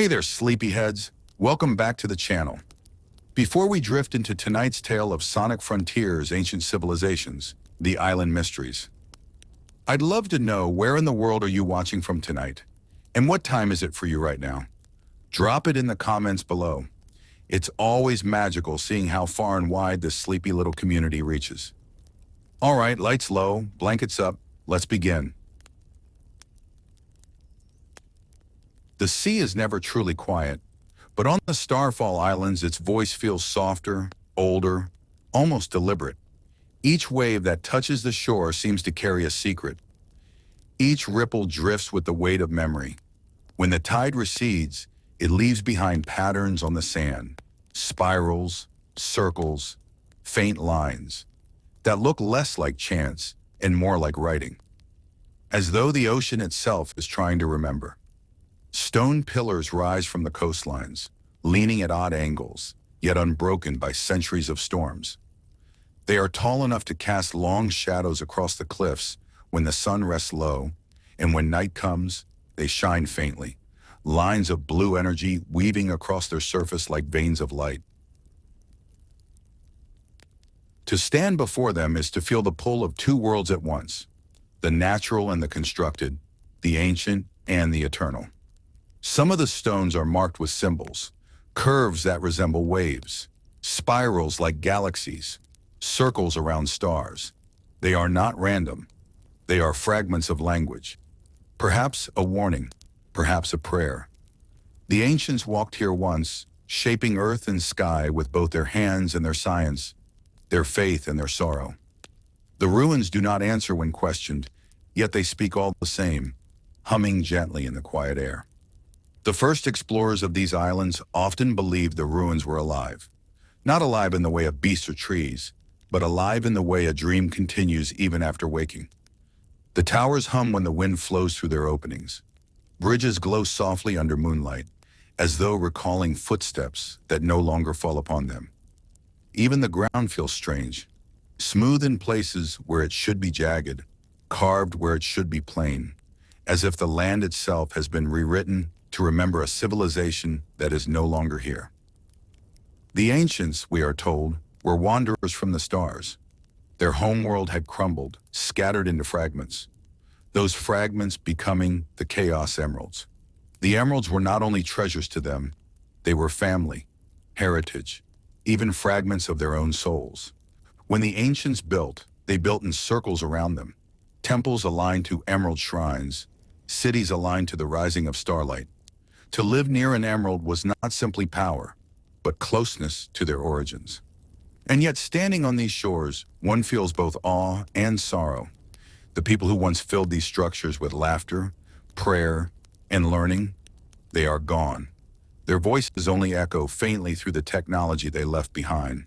Hey there, sleepyheads. Welcome back to the channel. Before we drift into tonight's tale of sonic frontiers, ancient civilizations, the island mysteries, I'd love to know, where in the world are you watching from tonight? And what time is it for you right now? Drop it in the comments below. It's always magical seeing how far and wide this sleepy little community reaches. All right, lights low, blankets up, let's begin. The sea is never truly quiet, but on the Starfall Islands, its voice feels softer, older, almost deliberate. Each wave that touches the shore seems to carry a secret. Each ripple drifts with the weight of memory. When the tide recedes, it leaves behind patterns on the sand, spirals, circles, faint lines that look less like chance and more like writing, as though the ocean itself is trying to remember. Stone pillars rise from the coastlines, leaning at odd angles, yet unbroken by centuries of storms. They are tall enough to cast long shadows across the cliffs when the sun rests low, and when night comes, they shine faintly, lines of blue energy weaving across their surface like veins of light. To stand before them is to feel the pull of two worlds at once, the natural and the constructed, the ancient and the eternal. Some of the stones are marked with symbols, curves that resemble waves, spirals like galaxies, circles around stars. They are not random. They are fragments of language. Perhaps a warning, perhaps a prayer. The ancients walked here once, shaping earth and sky with both their hands and their science, their faith and their sorrow. The ruins do not answer when questioned, yet they speak all the same, humming gently in the quiet air. The first explorers of these islands often believed the ruins were alive. Not alive in the way of beasts or trees, but alive in the way a dream continues even after waking. The towers hum when the wind flows through their openings. Bridges glow softly under moonlight, as though recalling footsteps that no longer fall upon them. Even the ground feels strange, smooth in places where it should be jagged, carved where it should be plain, as if the land itself has been rewritten to remember a civilization that is no longer here. The ancients, we are told, were wanderers from the stars. Their homeworld had crumbled, scattered into fragments, those fragments becoming the Chaos Emeralds. The emeralds were not only treasures to them, they were family, heritage, even fragments of their own souls. When the ancients built, they built in circles around them, temples aligned to emerald shrines, cities aligned to the rising of starlight. To live near an emerald was not simply power, but closeness to their origins. And yet, standing on these shores, one feels both awe and sorrow. The people who once filled these structures with laughter, prayer, and learning, they are gone. Their voices only echo faintly through the technology they left behind.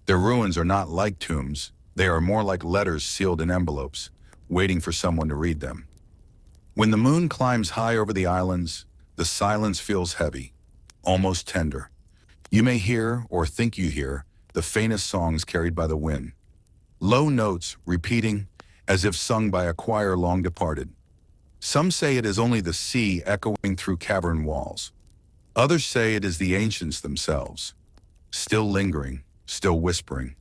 Their ruins are not like tombs. They are more like letters sealed in envelopes, waiting for someone to read them. When the moon climbs high over the islands, the silence feels heavy, almost tender. You may hear, or think you hear, the faintest songs carried by the wind. Low notes repeating as if sung by a choir long departed. Some say it is only the sea echoing through cavern walls. Others say it is the ancients themselves, still lingering, still whispering,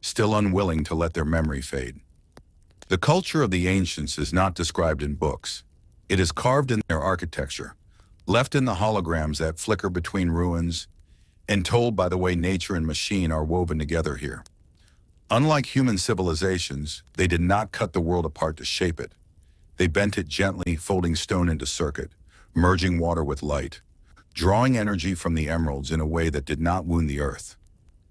still unwilling to let their memory fade. The culture of the ancients is not described in books. It is carved in their architecture, left in the holograms that flicker between ruins, and told by the way nature and machine are woven together here. Unlike human civilizations, they did not cut the world apart to shape it. They bent it gently, folding stone into circuit, merging water with light, drawing energy from the emeralds in a way that did not wound the earth.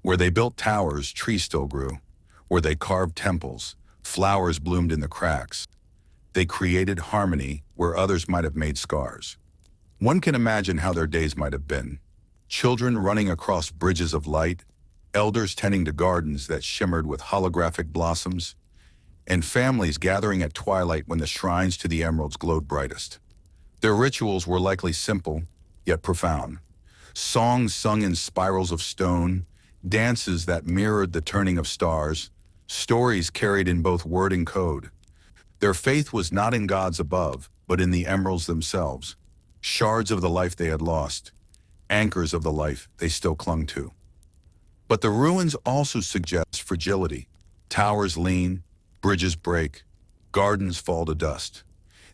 Where they built towers, trees still grew. Where they carved temples, flowers bloomed in the cracks. They created harmony where others might have made scars. One can imagine how their days might have been. Children running across bridges of light, elders tending to gardens that shimmered with holographic blossoms, and families gathering at twilight when the shrines to the emeralds glowed brightest. Their rituals were likely simple, yet profound. Songs sung in spirals of stone, dances that mirrored the turning of stars, stories carried in both word and code. Their faith was not in gods above, but in the emeralds themselves, shards of the life they had lost, anchors of the life they still clung to. But the ruins also suggest fragility. Towers lean, bridges break, gardens fall to dust.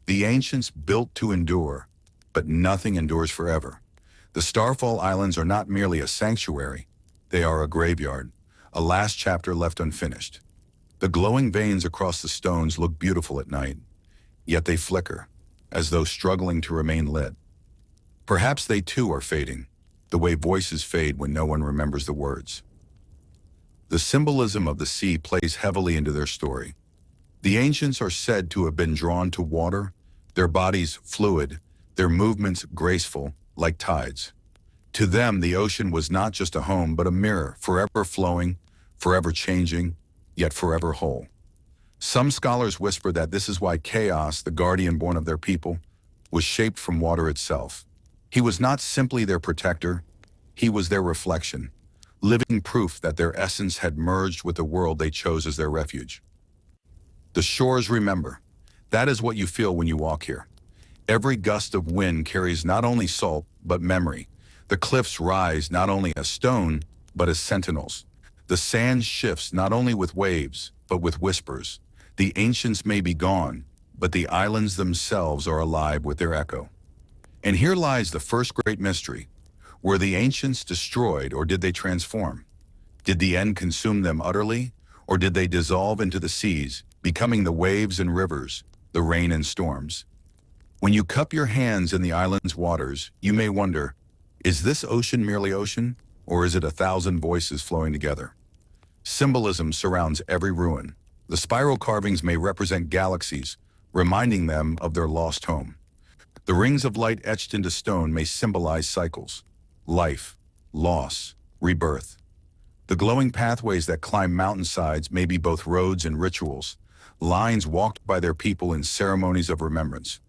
The ancients built to endure, but nothing endures forever. The Starfall Islands are not merely a sanctuary, they are a graveyard, a last chapter left unfinished. The glowing veins across the stones look beautiful at night, yet they flicker, as though struggling to remain lit. Perhaps they too are fading, the way voices fade when no one remembers the words. The symbolism of the sea plays heavily into their story. The ancients are said to have been drawn to water, their bodies fluid, their movements graceful, like tides. To them, the ocean was not just a home, but a mirror, forever flowing, forever changing, yet forever whole. Some scholars whisper that this is why Chaos, the guardian born of their people, was shaped from water itself. He was not simply their protector, he was their reflection, living proof that their essence had merged with the world they chose as their refuge. The shores remember. That is what you feel when you walk here. Every gust of wind carries not only salt, but memory. The cliffs rise not only as stone, but as sentinels. The sand shifts not only with waves, but with whispers. The ancients may be gone, but the islands themselves are alive with their echo. And here lies the first great mystery. Were the ancients destroyed, or did they transform? Did the end consume them utterly, or did they dissolve into the seas, becoming the waves and rivers, the rain and storms? When you cup your hands in the island's waters, you may wonder, is this ocean merely ocean, or is it 1,000 voices flowing together? Symbolism surrounds every ruin. The spiral carvings may represent galaxies, reminding them of their lost home. The rings of light etched into stone may symbolize cycles, life, loss, rebirth. The glowing pathways that climb mountainsides may be both roads and rituals, lines walked by their people in ceremonies of remembrance.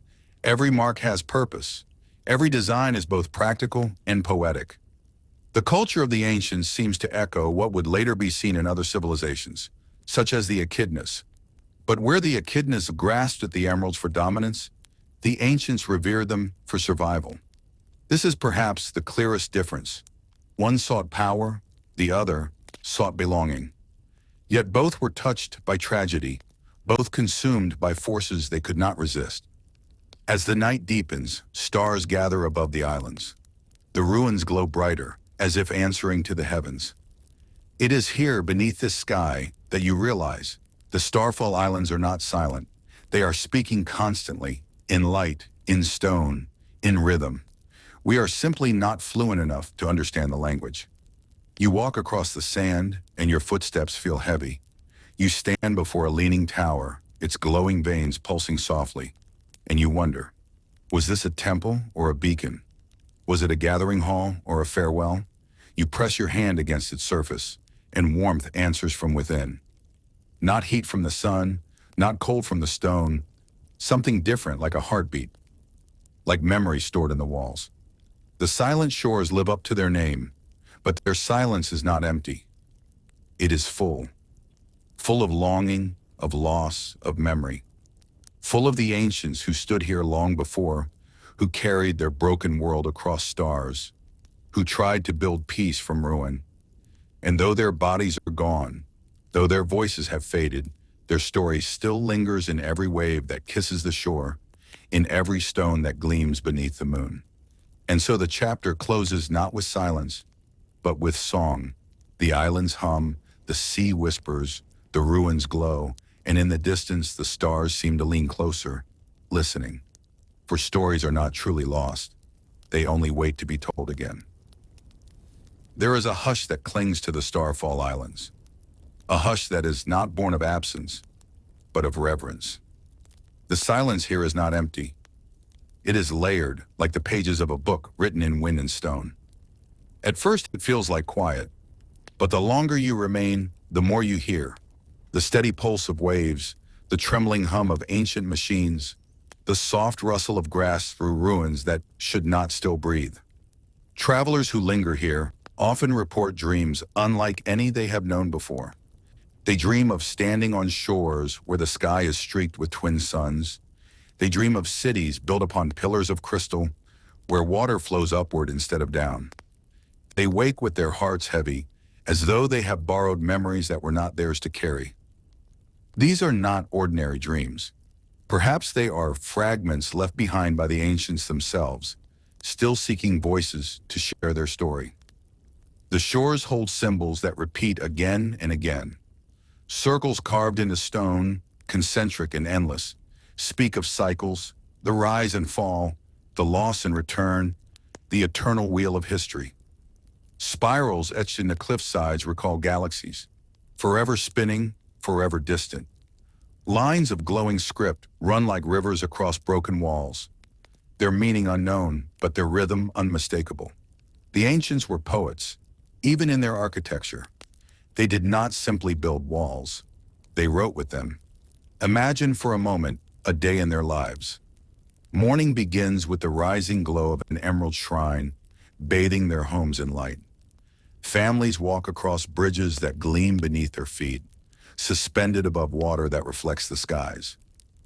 Every mark has purpose. Every design is both practical and poetic. The culture of the ancients seems to echo what would later be seen in other civilizations, such as the echidnas. But where the echidnas grasped at the emeralds for dominance, the ancients revered them for survival. This is perhaps the clearest difference. One sought power, the other sought belonging. Yet both were touched by tragedy, both consumed by forces they could not resist. As the night deepens, stars gather above the islands. The ruins glow brighter, as if answering to the heavens. It is here, beneath this sky, that you realize the Starfall Islands are not silent. They are speaking constantly, in light, in stone, in rhythm. We are simply not fluent enough to understand the language. You walk across the sand, and your footsteps feel heavy. You stand before a leaning tower, its glowing veins pulsing softly, and you wonder, was this a temple or a beacon? Was it a gathering hall or a farewell? You press your hand against its surface, and warmth answers from within. Not heat from the sun, not cold from the stone, something different, like a heartbeat, like memory stored in the walls. The silent shores live up to their name, but their silence is not empty. It is full of longing, of loss, of memory. Full of the ancients who stood here long before, who carried their broken world across stars, who tried to build peace from ruin. And though their bodies are gone, though their voices have faded, their story still lingers in every wave that kisses the shore, in every stone that gleams beneath the moon. And so the chapter closes not with silence, but with song. The islands hum, the sea whispers, the ruins glow, and in the distance the stars seem to lean closer, listening. For stories are not truly lost. They only wait to be told again. There is a hush that clings to the Starfall Islands. A hush that is not born of absence, but of reverence. The silence here is not empty. It is layered, like the pages of a book written in wind and stone. At first it feels like quiet, but the longer you remain, the more you hear. The steady pulse of waves, the trembling hum of ancient machines, the soft rustle of grass through ruins that should not still breathe. Travelers who linger here often report dreams unlike any they have known before. They dream of standing on shores where the sky is streaked with twin suns. They dream of cities built upon pillars of crystal, where water flows upward instead of down. They wake with their hearts heavy, as though they have borrowed memories that were not theirs to carry. These are not ordinary dreams. Perhaps they are fragments left behind by the ancients themselves, still seeking voices to share their story. The shores hold symbols that repeat again and again. Circles carved into stone, concentric and endless, speak of cycles, the rise and fall, the loss and return, the eternal wheel of history. Spirals etched into cliff sides recall galaxies, forever spinning, forever distant. Lines of glowing script run like rivers across broken walls, their meaning unknown, but their rhythm unmistakable. The ancients were poets, even in their architecture. They did not simply build walls. They wrote with them. Imagine for a moment a day in their lives. Morning begins with the rising glow of an emerald shrine, bathing their homes in light. Families walk across bridges that gleam beneath their feet, suspended above water that reflects the skies.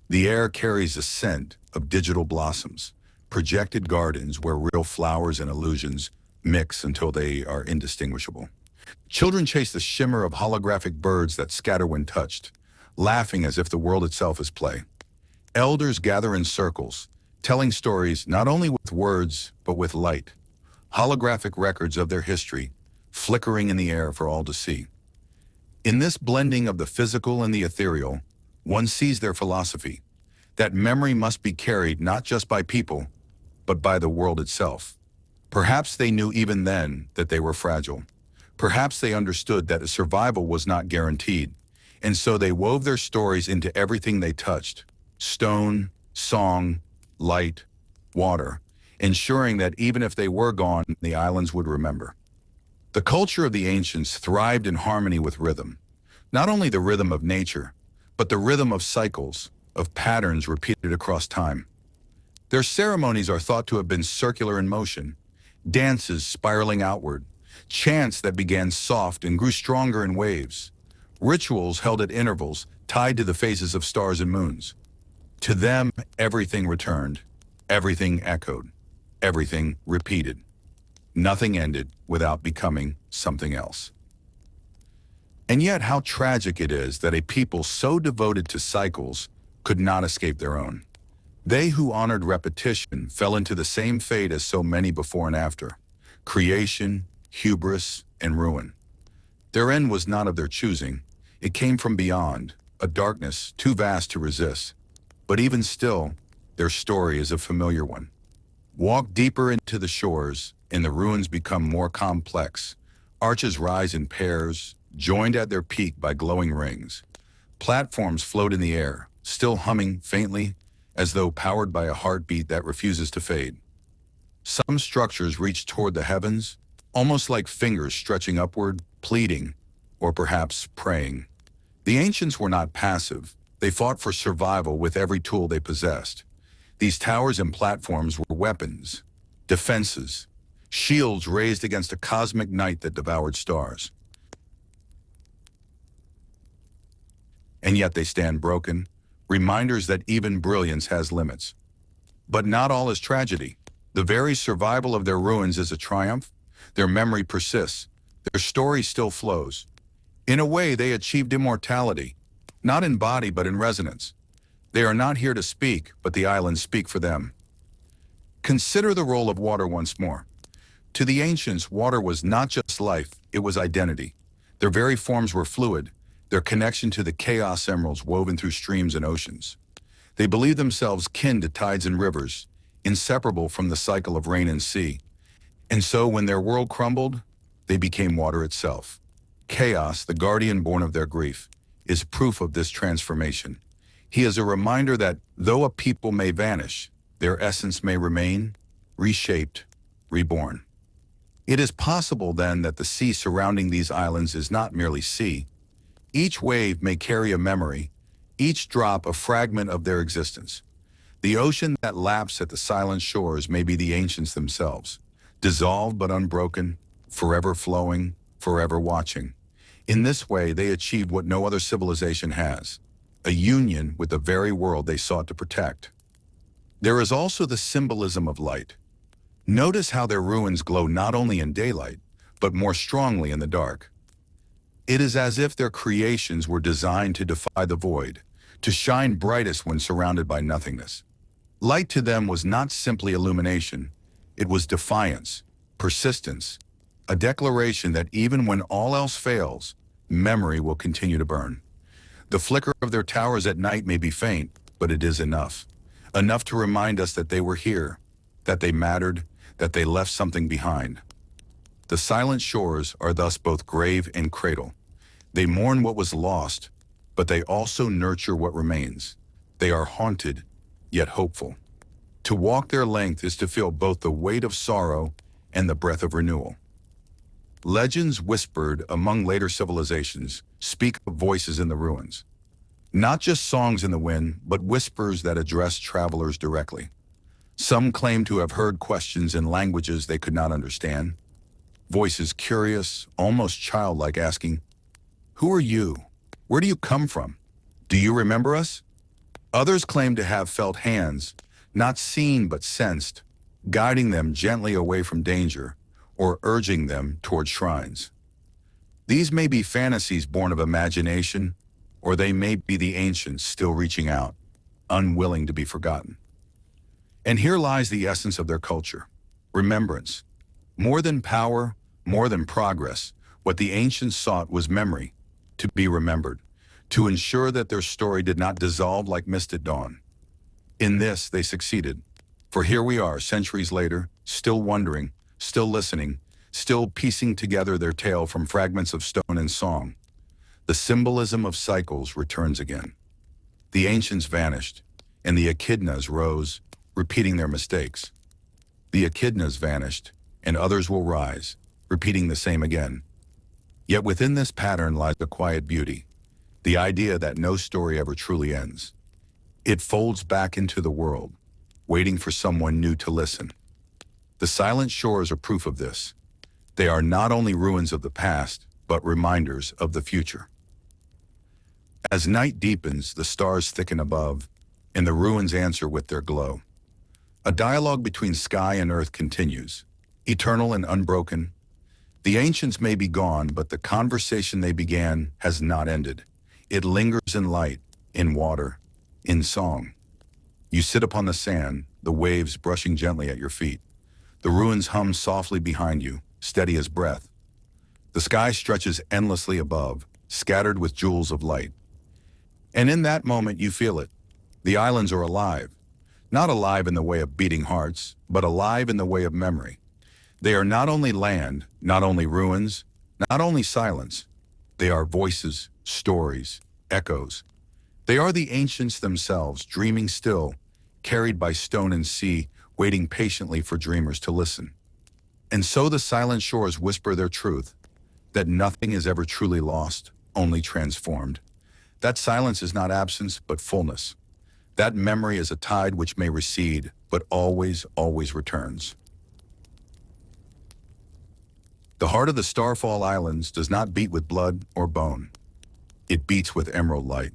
The air carries a scent of digital blossoms, projected gardens where real flowers and illusions mix until they are indistinguishable. Children chase the shimmer of holographic birds that scatter when touched, laughing as if the world itself is play. Elders gather in circles, telling stories not only with words, but with light. Holographic records of their history, flickering in the air for all to see. In this blending of the physical and the ethereal, one sees their philosophy, that memory must be carried not just by people, but by the world itself. Perhaps they knew even then that they were fragile. Perhaps they understood that survival was not guaranteed, and so they wove their stories into everything they touched: stone, song, light, water, ensuring that even if they were gone, the islands would remember. The culture of the ancients thrived in harmony with rhythm, not only the rhythm of nature, but the rhythm of cycles, of patterns repeated across time. Their ceremonies are thought to have been circular in motion, dances spiraling outward, chants that began soft and grew stronger in waves, rituals held at intervals tied to the phases of stars and moons. To them, everything returned, everything echoed, everything repeated. Nothing ended without becoming something else. And yet how tragic it is that a people so devoted to cycles could not escape their own. They who honored repetition fell into the same fate as so many before and after: creation, hubris, and ruin. Their end was not of their choosing. It came from beyond, a darkness too vast to resist. But even still, their story is a familiar one. Walk deeper into the shores, and the ruins become more complex. Arches rise in pairs, joined at their peak by glowing rings. Platforms float in the air, still humming faintly, as though powered by a heartbeat that refuses to fade. Some structures reach toward the heavens, almost like fingers stretching upward, pleading, or perhaps praying. The ancients were not passive. They fought for survival with every tool they possessed. These towers and platforms were weapons, defenses, shields raised against a cosmic night that devoured stars. And yet they stand broken, reminders that even brilliance has limits. But not all is tragedy. The very survival of their ruins is a triumph. Their memory persists. Their story still flows. In a way, they achieved immortality, not in body but in resonance. They are not here to speak, but the islands speak for them. Consider the role of water once more. To the ancients, water was not just life, it was identity. Their very forms were fluid, their connection to the chaos emeralds woven through streams and oceans. They believed themselves kin to tides and rivers, inseparable from the cycle of rain and sea. And so when their world crumbled, they became water itself. Chaos, the guardian born of their grief, is proof of this transformation. He is a reminder that though a people may vanish, their essence may remain, reshaped, reborn. It is possible then that the sea surrounding these islands is not merely sea. Each wave may carry a memory, each drop a fragment of their existence. The ocean that laps at the silent shores may be the ancients themselves, dissolved but unbroken, forever flowing, forever watching. In this way, they achieved what no other civilization has: a union with the very world they sought to protect. There is also the symbolism of light. Notice how their ruins glow not only in daylight, but more strongly in the dark. It is as if their creations were designed to defy the void, to shine brightest when surrounded by nothingness. Light to them was not simply illumination, it was defiance, persistence, a declaration that even when all else fails, memory will continue to burn. The flicker of their towers at night may be faint, but it is enough. Enough to remind us that they were here, that they mattered, that they left something behind. The silent shores are thus both grave and cradle. They mourn what was lost, but they also nurture what remains. They are haunted, yet hopeful. To walk their length is to feel both the weight of sorrow and the breath of renewal. Legends whispered among later civilizations speak of voices in the ruins. Not just songs in the wind, but whispers that address travelers directly. Some claim to have heard questions in languages they could not understand. Voices curious, almost childlike, asking, "Who are you? Where do you come from? Do you remember us?" Others claim to have felt hands, not seen but sensed, guiding them gently away from danger or urging them toward shrines. These may be fantasies born of imagination, or they may be the ancients still reaching out, unwilling to be forgotten. And here lies the essence of their culture: remembrance. More than power, more than progress, what the ancients sought was memory, to be remembered, to ensure that their story did not dissolve like mist at dawn. In this, they succeeded, for here we are, centuries later, still wondering, still listening, still piecing together their tale from fragments of stone and song. The symbolism of cycles returns again. The ancients vanished, and the echidnas rose, repeating their mistakes. The echidnas vanished, and others will rise, repeating the same again. Yet within this pattern lies a quiet beauty, the idea that no story ever truly ends. It folds back into the world, waiting for someone new to listen. The silent shores are proof of this. They are not only ruins of the past, but reminders of the future. As night deepens, the stars thicken above, and the ruins answer with their glow. A dialogue between sky and earth continues, eternal and unbroken. The ancients may be gone, but the conversation they began has not ended. It lingers in light, in water, in song. You sit upon the sand, the waves brushing gently at your feet. The ruins hum softly behind you, steady as breath. The sky stretches endlessly above, scattered with jewels of light. And in that moment you feel it. The islands are alive. Not alive in the way of beating hearts, but alive in the way of memory. They are not only land, not only ruins, not only silence. They are voices, stories, echoes. They are the ancients themselves, dreaming still, carried by stone and sea, waiting patiently for dreamers to listen. And so the silent shores whisper their truth, that nothing is ever truly lost, only transformed. That silence is not absence, but fullness. That memory is a tide which may recede, but always, always returns. The heart of the Starfall Islands does not beat with blood or bone. It beats with emerald light.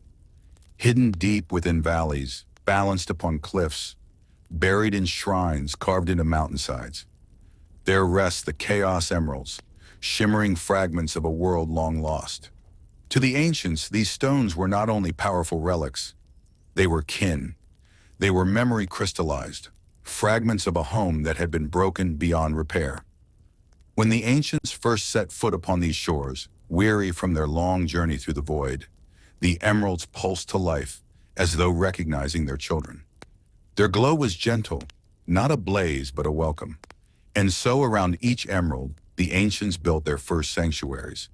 Hidden deep within valleys, balanced upon cliffs, buried in shrines carved into mountainsides. There rest the chaos emeralds, shimmering fragments of a world long lost. To the ancients, these stones were not only powerful relics, they were kin. They were memory crystallized, fragments of a home that had been broken beyond repair. When the ancients first set foot upon these shores, weary from their long journey through the void, the emeralds pulsed to life, as though recognizing their children. Their glow was gentle, not a blaze but a welcome. And so around each emerald, the ancients built their first sanctuaries.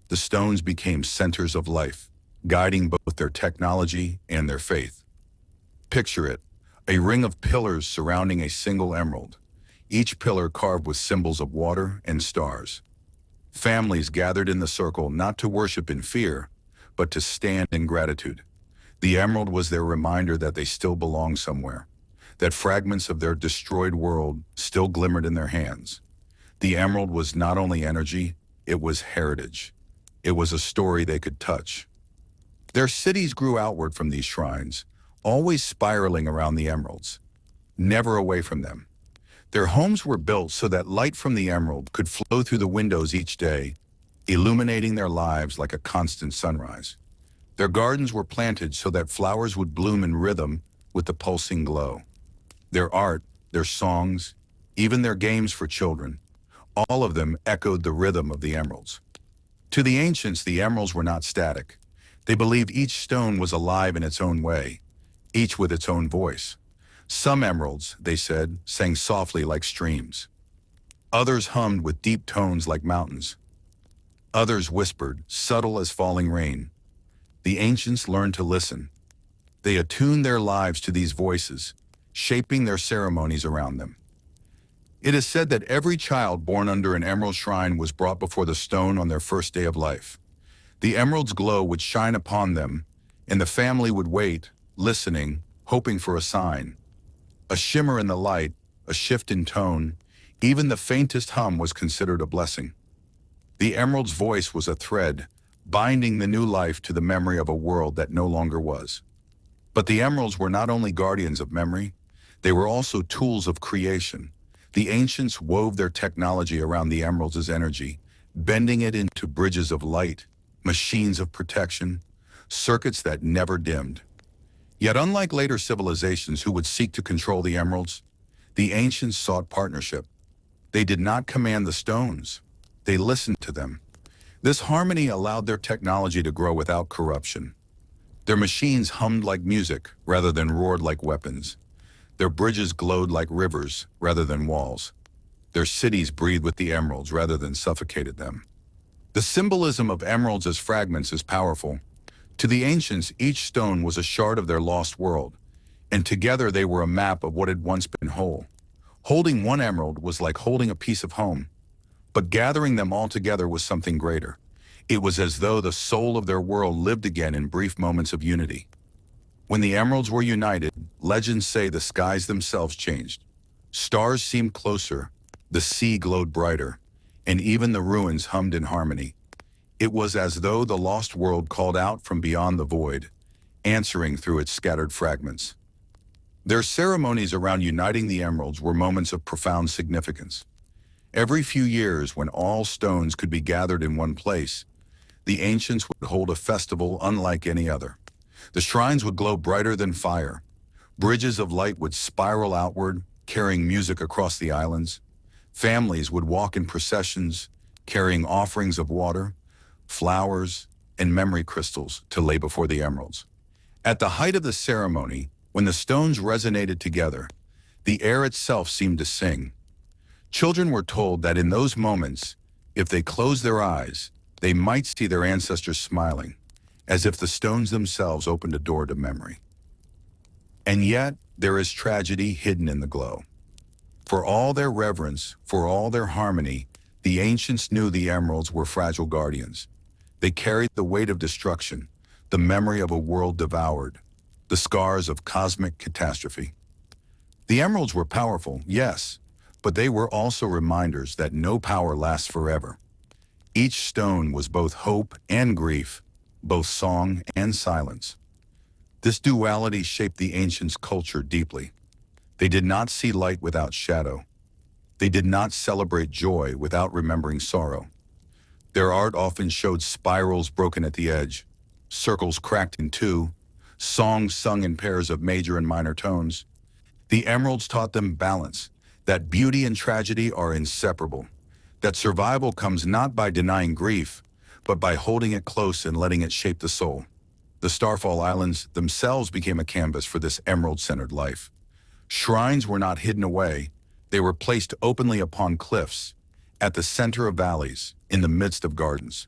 The stones became centers of life, guiding both their technology and their faith. Picture it, a ring of pillars surrounding a single emerald, each pillar carved with symbols of water and stars. Families gathered in the circle not to worship in fear, but to stand in gratitude. The emerald was their reminder that they still belonged somewhere, that fragments of their destroyed world still glimmered in their hands. The emerald was not only energy, it was heritage. It was a story they could touch. Their cities grew outward from these shrines, always spiraling around the emeralds, never away from them. Their homes were built so that light from the emerald could flow through the windows each day, illuminating their lives like a constant sunrise. Their gardens were planted so that flowers would bloom in rhythm with the pulsing glow. Their art, their songs, even their games for children, all of them echoed the rhythm of the emeralds. To the ancients, the emeralds were not static. They believed each stone was alive in its own way, each with its own voice. Some emeralds, they said, sang softly like streams. Others hummed with deep tones like mountains. Others whispered, subtle as falling rain. The ancients learned to listen. They attuned their lives to these voices, shaping their ceremonies around them. It is said that every child born under an emerald shrine was brought before the stone on their first day of life. The emerald's glow would shine upon them, and the family would wait, listening, hoping for a sign. A shimmer in the light, a shift in tone, even the faintest hum was considered a blessing. The emerald's voice was a thread, binding the new life to the memory of a world that no longer was. But the emeralds were not only guardians of memory, they were also tools of creation. The ancients wove their technology around the emeralds' energy, bending it into bridges of light, machines of protection, circuits that never dimmed. Yet unlike later civilizations who would seek to control the emeralds, the ancients sought partnership. They did not command the stones. They listened to them. This harmony allowed their technology to grow without corruption. Their machines hummed like music rather than roared like weapons. Their bridges glowed like rivers rather than walls. Their cities breathed with the emeralds rather than suffocated them. The symbolism of emeralds as fragments is powerful. To the ancients, each stone was a shard of their lost world, and together they were a map of what had once been whole. Holding one emerald was like holding a piece of home, but gathering them all together was something greater. It was as though the soul of their world lived again in brief moments of unity. When the emeralds were united, legends say the skies themselves changed. Stars seemed closer, the sea glowed brighter, and even the ruins hummed in harmony. It was as though the lost world called out from beyond the void, answering through its scattered fragments. Their ceremonies around uniting the emeralds were moments of profound significance. Every few years, when all stones could be gathered in one place, the ancients would hold a festival unlike any other. The shrines would glow brighter than fire. Bridges of light would spiral outward, carrying music across the islands. Families would walk in processions, carrying offerings of water, flowers, and memory crystals to lay before the emeralds. At the height of the ceremony, when the stones resonated together, the air itself seemed to sing. Children were told that in those moments, if they closed their eyes, they might see their ancestors smiling, as if the stones themselves opened a door to memory. And yet, there is tragedy hidden in the glow. For all their reverence, for all their harmony, the ancients knew the emeralds were fragile guardians. They carried the weight of destruction, the memory of a world devoured, the scars of cosmic catastrophe. The emeralds were powerful, yes, but they were also reminders that no power lasts forever. Each stone was both hope and grief, both song and silence. This duality shaped the ancients' culture deeply. They did not see light without shadow. They did not celebrate joy without remembering sorrow. Their art often showed spirals broken at the edge, circles cracked in two, songs sung in pairs of major and minor tones. The emeralds taught them balance, that beauty and tragedy are inseparable, that survival comes not by denying grief, but by holding it close and letting it shape the soul. The Starfall Islands themselves became a canvas for this emerald-centered life. Shrines were not hidden away. They were placed openly upon cliffs, at the center of valleys, in the midst of gardens.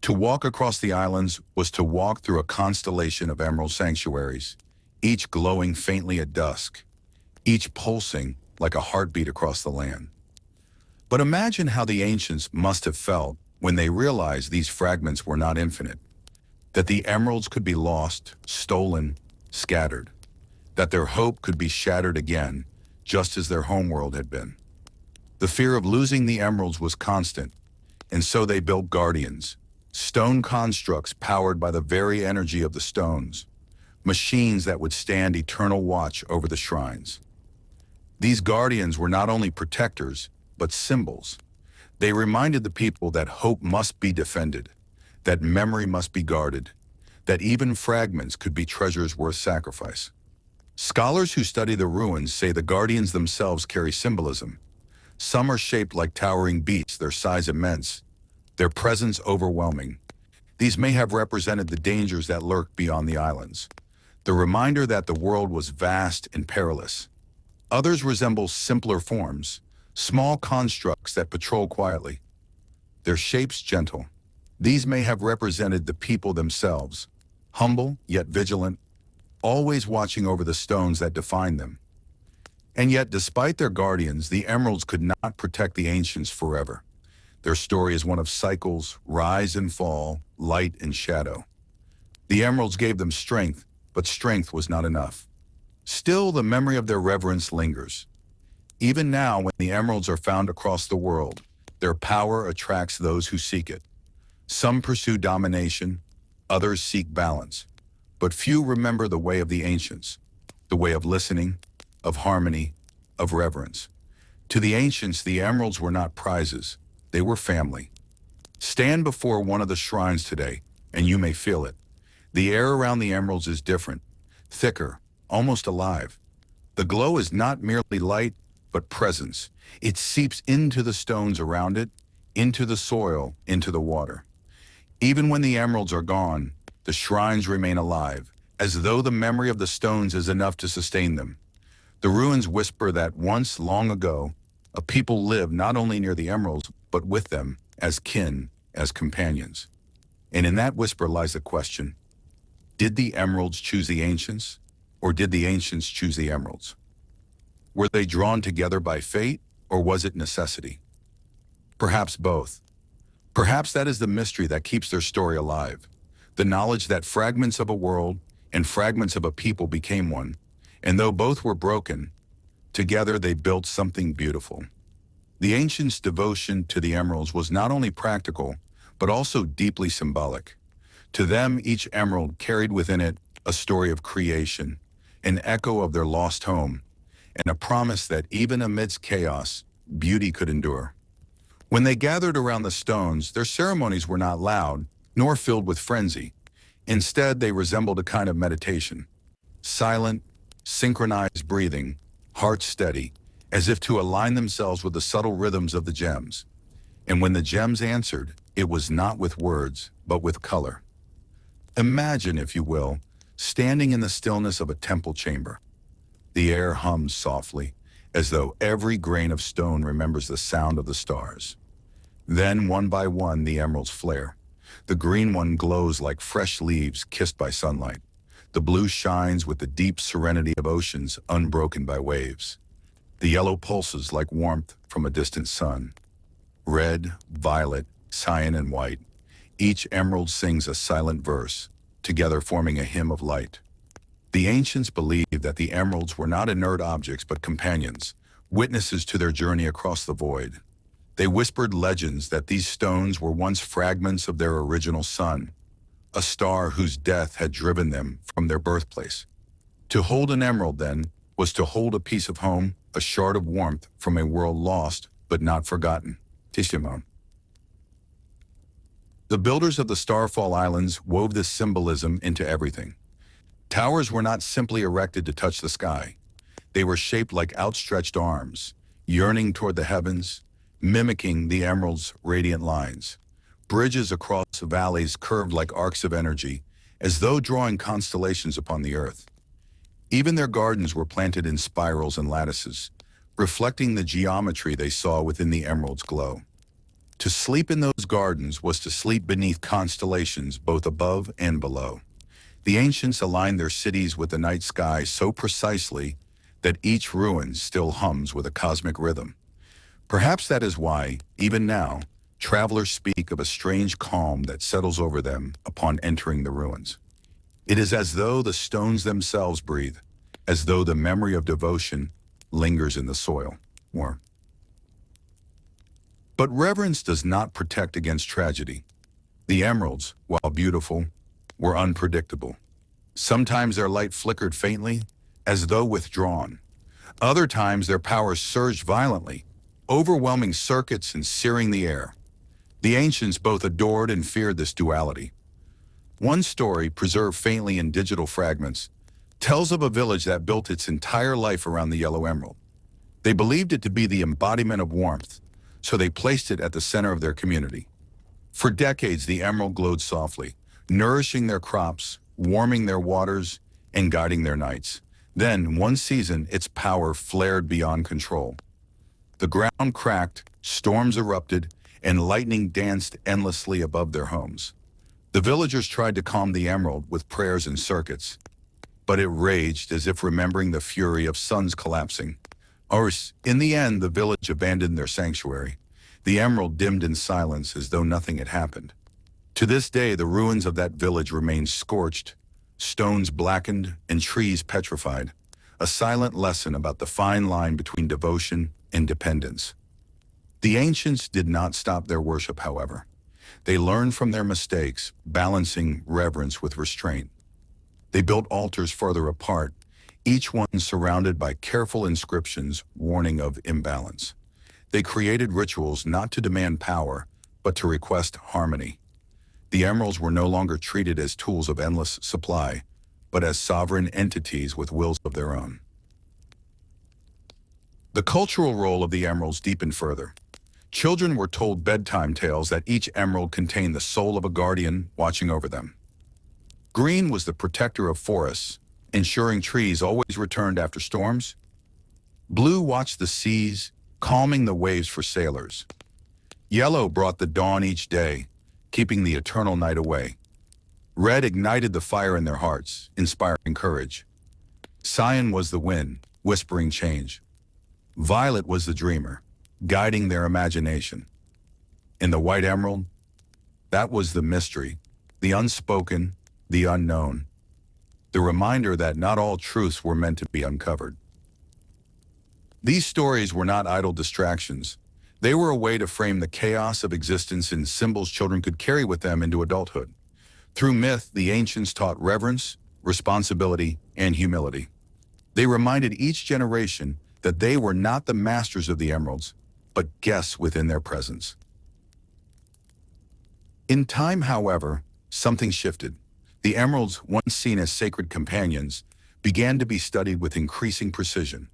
To walk across the islands was to walk through a constellation of emerald sanctuaries, each glowing faintly at dusk, each pulsing like a heartbeat across the land. But imagine how the ancients must have felt when they realized these fragments were not infinite, that the emeralds could be lost, stolen, scattered, that their hope could be shattered again, just as their homeworld had been. The fear of losing the emeralds was constant, and so they built guardians, stone constructs powered by the very energy of the stones, machines that would stand eternal watch over the shrines. These guardians were not only protectors, but symbols. They reminded the people that hope must be defended, that memory must be guarded, that even fragments could be treasures worth sacrifice. Scholars who study the ruins say the guardians themselves carry symbolism. Some are shaped like towering beasts, their size immense, their presence overwhelming. These may have represented the dangers that lurk beyond the islands, the reminder that the world was vast and perilous. Others resemble simpler forms, small constructs that patrol quietly, their shapes gentle. These may have represented the people themselves, humble yet vigilant, always watching over the stones that define them. And yet, despite their guardians, the emeralds could not protect the ancients forever. Their story is one of cycles, rise and fall, light and shadow. The emeralds gave them strength, but strength was not enough. Still, the memory of their reverence lingers. Even now, when the emeralds are found across the world, their power attracts those who seek it. Some pursue domination, others seek balance. But few remember the way of the ancients, the way of listening, of harmony, of reverence. To the ancients, the emeralds were not prizes, they were family. Stand before one of the shrines today, and you may feel it. The air around the emeralds is different, thicker, almost alive. The glow is not merely light, but presence. It seeps into the stones around it, into the soil, into the water. Even when the emeralds are gone, the shrines remain alive, as though the memory of the stones is enough to sustain them. The ruins whisper that once, long ago, a people lived not only near the emeralds, but with them, as kin, as companions. And in that whisper lies the question, did the emeralds choose the ancients, or did the ancients choose the emeralds? Were they drawn together by fate, or was it necessity? Perhaps both. Perhaps that is the mystery that keeps their story alive. The knowledge that fragments of a world and fragments of a people became one, and though both were broken, together they built something beautiful. The ancients' devotion to the emeralds was not only practical, but also deeply symbolic. To them, each emerald carried within it a story of creation, an echo of their lost home, and a promise that even amidst chaos, beauty could endure. When they gathered around the stones, their ceremonies were not loud, nor filled with frenzy. Instead, they resembled a kind of meditation. Silent, synchronized breathing, hearts steady, as if to align themselves with the subtle rhythms of the gems. And when the gems answered, it was not with words, but with color. Imagine, if you will, standing in the stillness of a temple chamber. The air hums softly, as though every grain of stone remembers the sound of the stars. Then, one by one, the emeralds flare. The green one glows like fresh leaves kissed by sunlight. The blue shines with the deep serenity of oceans unbroken by waves. The yellow pulses like warmth from a distant sun. Red, violet, cyan, and white, each emerald sings a silent verse, together forming a hymn of light. The ancients believed that the emeralds were not inert objects but companions, witnesses to their journey across the void. They whispered legends that these stones were once fragments of their original sun, a star whose death had driven them from their birthplace. To hold an emerald, then, was to hold a piece of home, a shard of warmth from a world lost but not forgotten. Tishimon. The builders of the Starfall Islands wove this symbolism into everything. Towers were not simply erected to touch the sky. They were shaped like outstretched arms, yearning toward the heavens, mimicking the emerald's radiant lines. Bridges across valleys curved like arcs of energy, as though drawing constellations upon the earth. Even their gardens were planted in spirals and lattices, reflecting the geometry they saw within the emerald's glow. To sleep in those gardens was to sleep beneath constellations both above and below. The ancients aligned their cities with the night sky so precisely that each ruin still hums with a cosmic rhythm. Perhaps that is why, even now, travelers speak of a strange calm that settles over them upon entering the ruins. It is as though the stones themselves breathe, as though the memory of devotion lingers in the soil. But reverence does not protect against tragedy. The emeralds, while beautiful, were unpredictable. Sometimes their light flickered faintly, as though withdrawn. Other times their power surged violently, overwhelming circuits and searing the air. The ancients both adored and feared this duality. One story, preserved faintly in digital fragments, tells of a village that built its entire life around the yellow emerald. They believed it to be the embodiment of warmth, so they placed it at the center of their community. For decades, the emerald glowed softly, nourishing their crops, warming their waters, and guiding their nights. Then, one season, its power flared beyond control. The ground cracked, storms erupted, and lightning danced endlessly above their homes. The villagers tried to calm the emerald with prayers and circuits, but it raged as if remembering the fury of suns collapsing. In the end, the village abandoned their sanctuary. The emerald dimmed in silence as though nothing had happened. To this day, the ruins of that village remain scorched, stones blackened, and trees petrified, a silent lesson about the fine line between devotion and dependence. The ancients did not stop their worship, however. They learned from their mistakes, balancing reverence with restraint. They built altars farther apart, each one surrounded by careful inscriptions warning of imbalance. They created rituals not to demand power, but to request harmony. The emeralds were no longer treated as tools of endless supply, but as sovereign entities with wills of their own. The cultural role of the emeralds deepened further. Children were told bedtime tales that each emerald contained the soul of a guardian watching over them. Green was the protector of forests, ensuring trees always returned after storms. Blue watched the seas, calming the waves for sailors. Yellow brought the dawn each day, keeping the eternal night away. Red ignited the fire in their hearts, inspiring courage. Cyan was the wind, whispering change. Violet was the dreamer, guiding their imagination. In the white emerald, that was the mystery, the unspoken, the unknown, the reminder that not all truths were meant to be uncovered. These stories were not idle distractions. They were a way to frame the chaos of existence in symbols children could carry with them into adulthood. Through myth, the ancients taught reverence, responsibility, and humility. They reminded each generation that they were not the masters of the emeralds, but guests within their presence. In time, however, something shifted. The emeralds, once seen as sacred companions, began to be studied with increasing precision.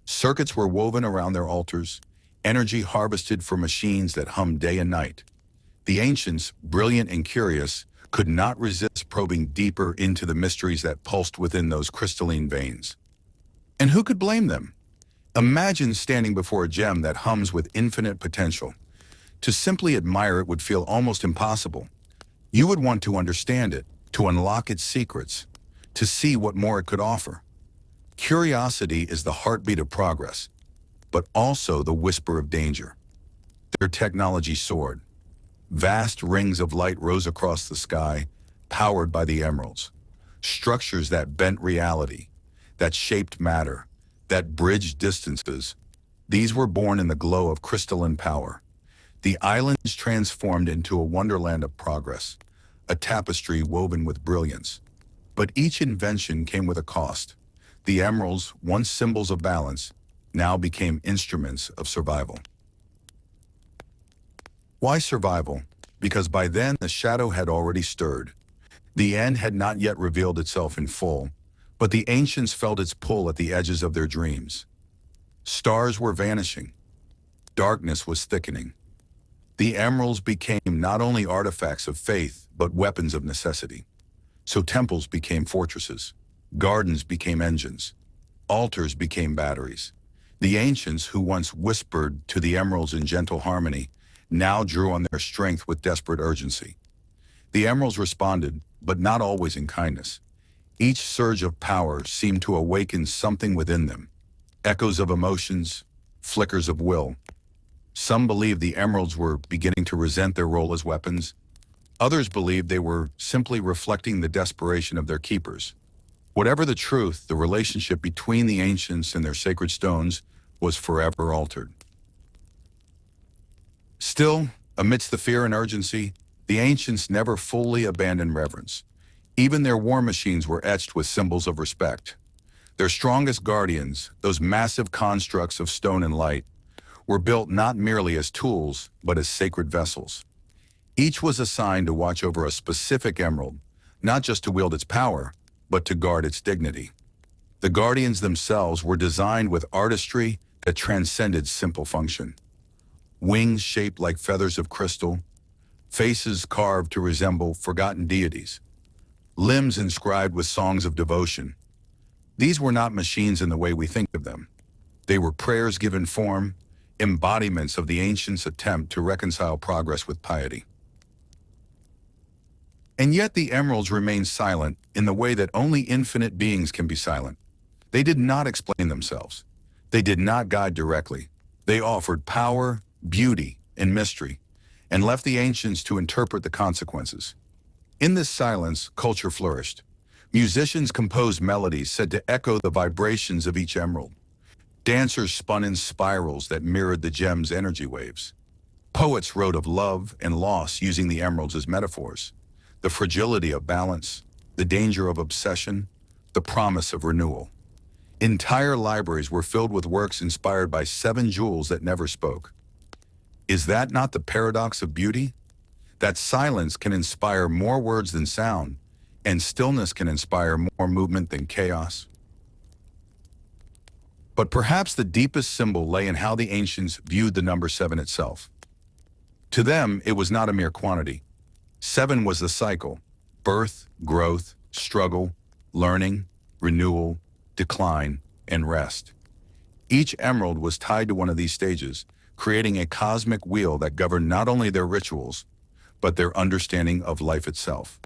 Circuits were woven around their altars, energy harvested for machines that hummed day and night. The ancients, brilliant and curious, could not resist probing deeper into the mysteries that pulsed within those crystalline veins. And who could blame them? Imagine standing before a gem that hums with infinite potential. To simply admire it would feel almost impossible. You would want to understand it, to unlock its secrets, to see what more it could offer. Curiosity is the heartbeat of progress, but also the whisper of danger. Their technology soared. Vast rings of light rose across the sky, powered by the emeralds. Structures that bent reality, that shaped matter, that bridged distances. These were born in the glow of crystalline power. The islands transformed into a wonderland of progress, a tapestry woven with brilliance. But each invention came with a cost. The emeralds, once symbols of balance, now became instruments of survival. Why survival? Because by then the shadow had already stirred. The end had not yet revealed itself in full, but the ancients felt its pull at the edges of their dreams. Stars were vanishing. Darkness was thickening. The emeralds became not only artifacts of faith, but weapons of necessity. So temples became fortresses. Gardens became engines. Altars became batteries. The ancients, who once whispered to the emeralds in gentle harmony, now drew on their strength with desperate urgency. The emeralds responded, but not always in kindness. Each surge of power seemed to awaken something within them. Echoes of emotions, flickers of will. Some believed the emeralds were beginning to resent their role as weapons. Others believed they were simply reflecting the desperation of their keepers. Whatever the truth, the relationship between the ancients and their sacred stones was forever altered. Still, amidst the fear and urgency, the ancients never fully abandoned reverence. Even their war machines were etched with symbols of respect. Their strongest guardians, those massive constructs of stone and light, were built not merely as tools, but as sacred vessels. Each was assigned to watch over a specific emerald, not just to wield its power, but to guard its dignity. The guardians themselves were designed with artistry that transcended simple function. Wings shaped like feathers of crystal, faces carved to resemble forgotten deities, limbs inscribed with songs of devotion. These were not machines in the way we think of them. They were prayers given form, embodiments of the ancients' attempt to reconcile progress with piety. And yet the emeralds remained silent in the way that only infinite beings can be silent. They did not explain themselves. They did not guide directly. They offered power, beauty, and mystery, and left the ancients to interpret the consequences. In this silence, culture flourished. Musicians composed melodies said to echo the vibrations of each emerald. Dancers spun in spirals that mirrored the gem's energy waves. Poets wrote of love and loss using the emeralds as metaphors, the fragility of balance, the danger of obsession, the promise of renewal. Entire libraries were filled with works inspired by 7 jewels that never spoke. Is that not the paradox of beauty? That silence can inspire more words than sound, and stillness can inspire more movement than chaos. But perhaps the deepest symbol lay in how the ancients viewed the number 7 itself. To them, it was not a mere quantity. 7 was the cycle: birth, growth, struggle, learning, renewal, decline, and rest. Each emerald was tied to one of these stages, creating a cosmic wheel that governed not only their rituals, but their understanding of life itself.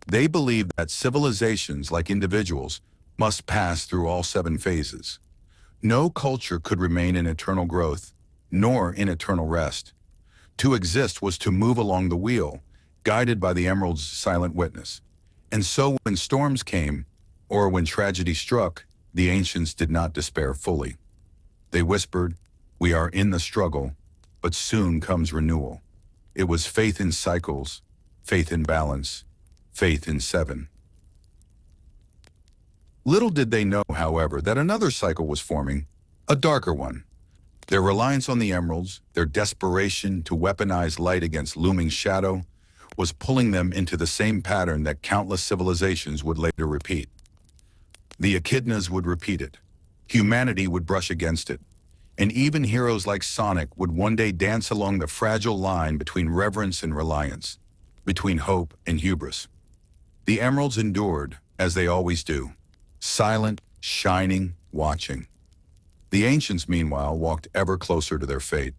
They believed that civilizations, like individuals, must pass through all 7 phases. No culture could remain in eternal growth, nor in eternal rest. To exist was to move along the wheel, guided by the emerald's silent witness. And so when storms came, or when tragedy struck, the ancients did not despair fully. They whispered, "We are in the struggle, but soon comes renewal." It was faith in cycles, faith in balance, faith in 7. Little did they know, however, that another cycle was forming, a darker one. Their reliance on the emeralds, their desperation to weaponize light against looming shadow, was pulling them into the same pattern that countless civilizations would later repeat. The echidnas would repeat it. Humanity would brush against it. And even heroes like Sonic would one day dance along the fragile line between reverence and reliance, between hope and hubris. The emeralds endured, as they always do, silent, shining, watching. The ancients, meanwhile, walked ever closer to their fate.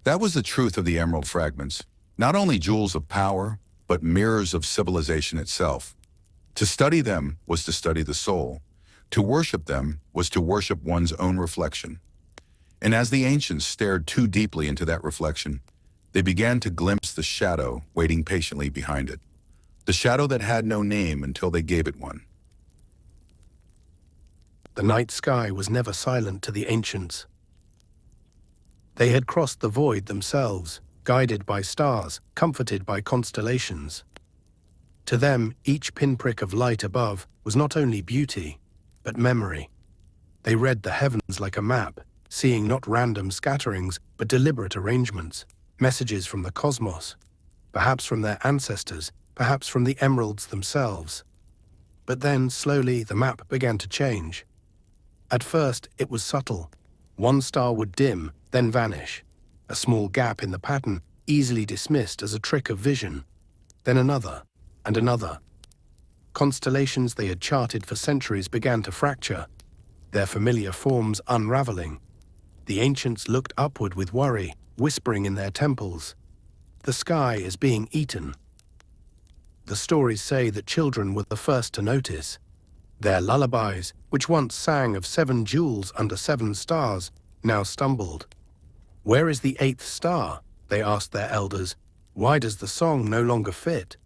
That was the truth of the emerald fragments, not only jewels of power, but mirrors of civilization itself. To study them was to study the soul. To worship them was to worship one's own reflection. And as the ancients stared too deeply into that reflection, they began to glimpse the shadow waiting patiently behind it. The shadow that had no name until they gave it one. The night sky was never silent to the ancients. They had crossed the void themselves, guided by stars, comforted by constellations. To them, each pinprick of light above was not only beauty, but memory. They read the heavens like a map, seeing not random scatterings, but deliberate arrangements, messages from the cosmos, perhaps from their ancestors, perhaps from the emeralds themselves. But then, slowly, the map began to change. At first, it was subtle. One star would dim, then vanish. A small gap in the pattern, easily dismissed as a trick of vision. Then another, and another. Constellations they had charted for centuries began to fracture, their familiar forms unraveling. The ancients looked upward with worry, whispering in their temples, "The sky is being eaten." The stories say that children were the first to notice. Their lullabies, which once sang of 7 jewels under 7 stars, now stumbled. "Where is the 8th star?" they asked their elders. "Why does the song no longer fit?"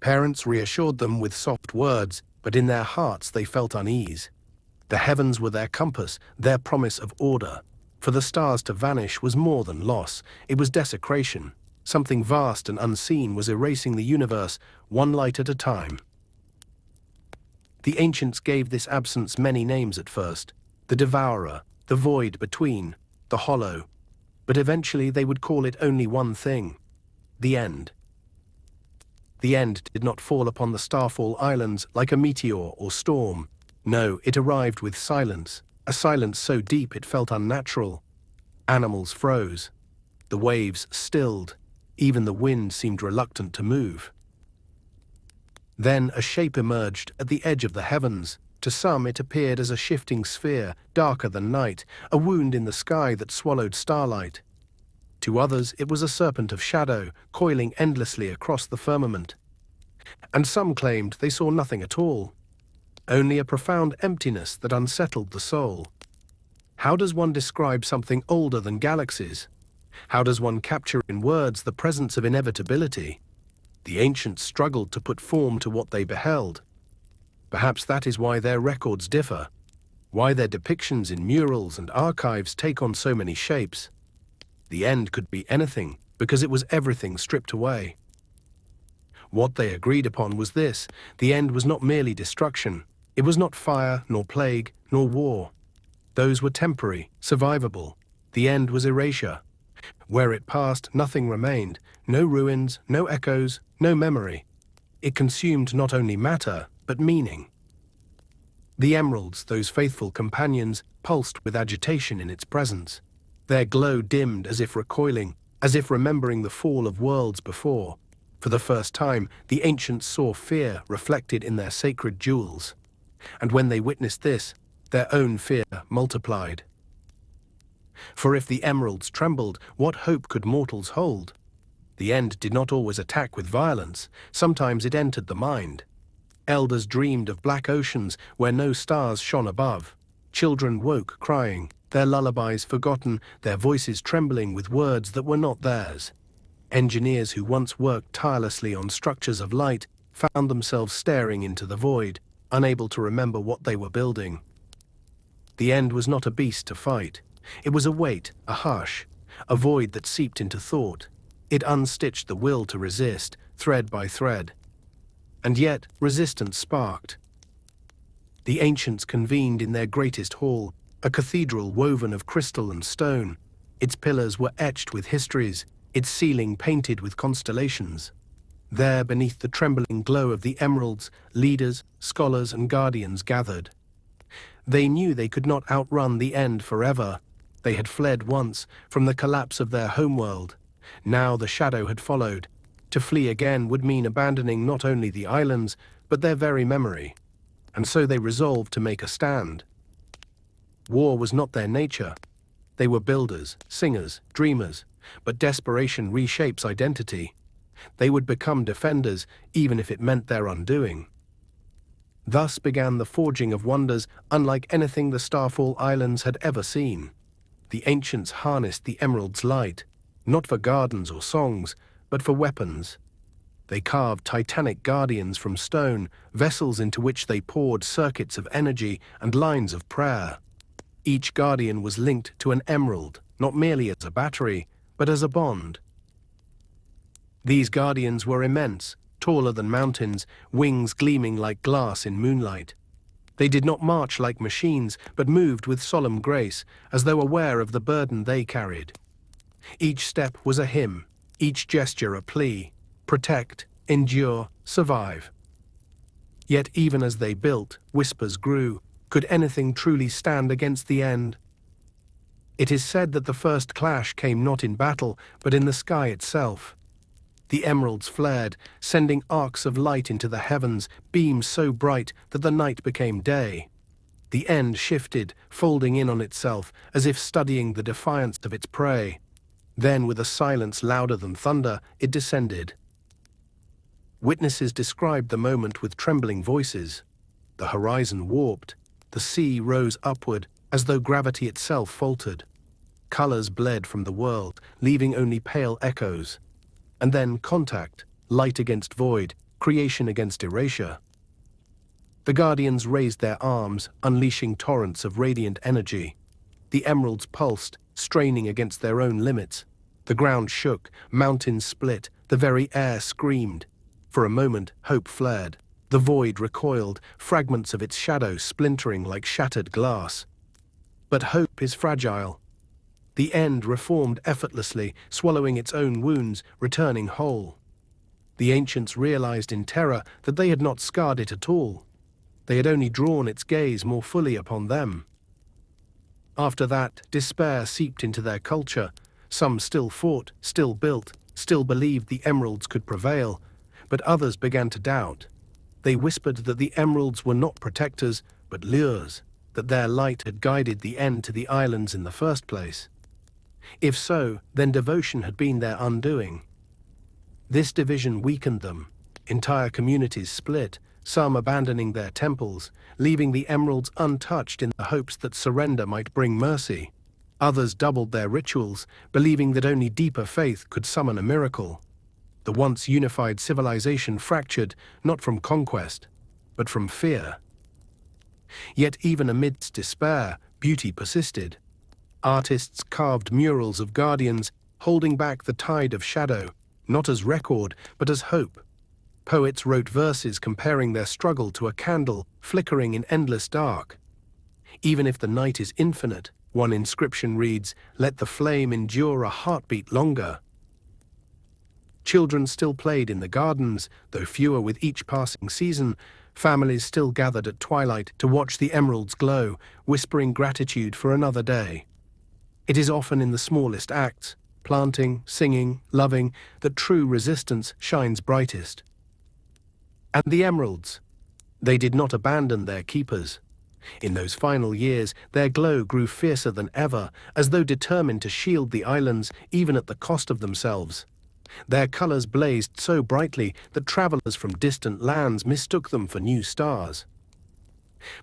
Parents reassured them with soft words, but in their hearts they felt unease. The heavens were their compass, their promise of order. For the stars to vanish was more than loss, it was desecration. Something vast and unseen was erasing the universe, one light at a time. The ancients gave this absence many names at first: the devourer, the void between, the hollow. But eventually they would call it only one thing: the end. The end did not fall upon the Starfall Islands like a meteor or storm. No, it arrived with silence, a silence so deep it felt unnatural. Animals froze. The waves stilled. Even the wind seemed reluctant to move. Then a shape emerged at the edge of the heavens. To some it appeared as a shifting sphere, darker than night, a wound in the sky that swallowed starlight. To others it was a serpent of shadow, coiling endlessly across the firmament. And some claimed they saw nothing at all, only a profound emptiness that unsettled the soul. How does one describe something older than galaxies? How does one capture in words the presence of inevitability? The ancients struggled to put form to what they beheld. Perhaps that is why their records differ, why their depictions in murals and archives take on so many shapes. The end could be anything, because it was everything stripped away. What they agreed upon was this: the end was not merely destruction. It was not fire, nor plague, nor war. Those were temporary, survivable. The end was erasure. Where it passed, nothing remained. No ruins, no echoes, no memory. It consumed not only matter, but meaning. The emeralds, those faithful companions, pulsed with agitation in its presence. Their glow dimmed as if recoiling, as if remembering the fall of worlds before. For the first time, the ancients saw fear reflected in their sacred jewels. And when they witnessed this, their own fear multiplied. For if the emeralds trembled, what hope could mortals hold? The end did not always attack with violence. Sometimes it entered the mind. Elders dreamed of black oceans where no stars shone above. Children woke crying, their lullabies forgotten, their voices trembling with words that were not theirs. Engineers who once worked tirelessly on structures of light found themselves staring into the void, unable to remember what they were building. The end was not a beast to fight. It was a weight, a hush, a void that seeped into thought. It unstitched the will to resist, thread by thread. And yet, resistance sparked. The ancients convened in their greatest hall, a cathedral woven of crystal and stone. Its pillars were etched with histories, its ceiling painted with constellations. There, beneath the trembling glow of the emeralds, leaders, scholars, and guardians gathered. They knew they could not outrun the end forever. They had fled once from the collapse of their homeworld. Now the shadow had followed. To flee again would mean abandoning not only the islands, but their very memory. And so they resolved to make a stand. War was not their nature. They were builders, singers, dreamers, but desperation reshapes identity. They would become defenders, even if it meant their undoing. Thus began the forging of wonders unlike anything the Starfall Islands had ever seen. The ancients harnessed the emerald's light, not for gardens or songs, but for weapons. They carved titanic guardians from stone, vessels into which they poured circuits of energy and lines of prayer. Each guardian was linked to an emerald, not merely as a battery, but as a bond. These guardians were immense, taller than mountains, wings gleaming like glass in moonlight. They did not march like machines, but moved with solemn grace, as though aware of the burden they carried. Each step was a hymn, each gesture a plea: protect, endure, survive. Yet even as they built, whispers grew. Could anything truly stand against the end? It is said that the first clash came not in battle, but in the sky itself. The emeralds flared, sending arcs of light into the heavens, beams so bright that the night became day. The end shifted, folding in on itself, as if studying the defiance of its prey. Then, with a silence louder than thunder, it descended. Witnesses described the moment with trembling voices. The horizon warped. The sea rose upward, as though gravity itself faltered. Colors bled from the world, leaving only pale echoes. And then contact, light against void, creation against erasure. The guardians raised their arms, unleashing torrents of radiant energy. The emeralds pulsed, straining against their own limits. The ground shook, mountains split, the very air screamed. For a moment, hope flared. The void recoiled, fragments of its shadow splintering like shattered glass. But hope is fragile. The end reformed effortlessly, swallowing its own wounds, returning whole. The ancients realized in terror that they had not scarred it at all. They had only drawn its gaze more fully upon them. After that, despair seeped into their culture. Some still fought, still built, still believed the emeralds could prevail, but others began to doubt. They whispered that the emeralds were not protectors, but lures, that their light had guided the end to the islands in the first place. If so, then devotion had been their undoing. This division weakened them. Entire communities split, some abandoning their temples, leaving the emeralds untouched in the hopes that surrender might bring mercy. Others doubled their rituals, believing that only deeper faith could summon a miracle. The once unified civilization fractured, not from conquest, but from fear. Yet even amidst despair, beauty persisted. Artists carved murals of guardians, holding back the tide of shadow, not as record, but as hope. Poets wrote verses comparing their struggle to a candle flickering in endless dark. Even if the night is infinite, one inscription reads, "Let the flame endure a heartbeat longer." Children still played in the gardens, though fewer with each passing season. Families still gathered at twilight to watch the emeralds glow, whispering gratitude for another day. It is often in the smallest acts, planting, singing, loving, that true resistance shines brightest. And the emeralds, they did not abandon their keepers. In those final years, their glow grew fiercer than ever, as though determined to shield the islands even at the cost of themselves. Their colors blazed so brightly that travelers from distant lands mistook them for new stars.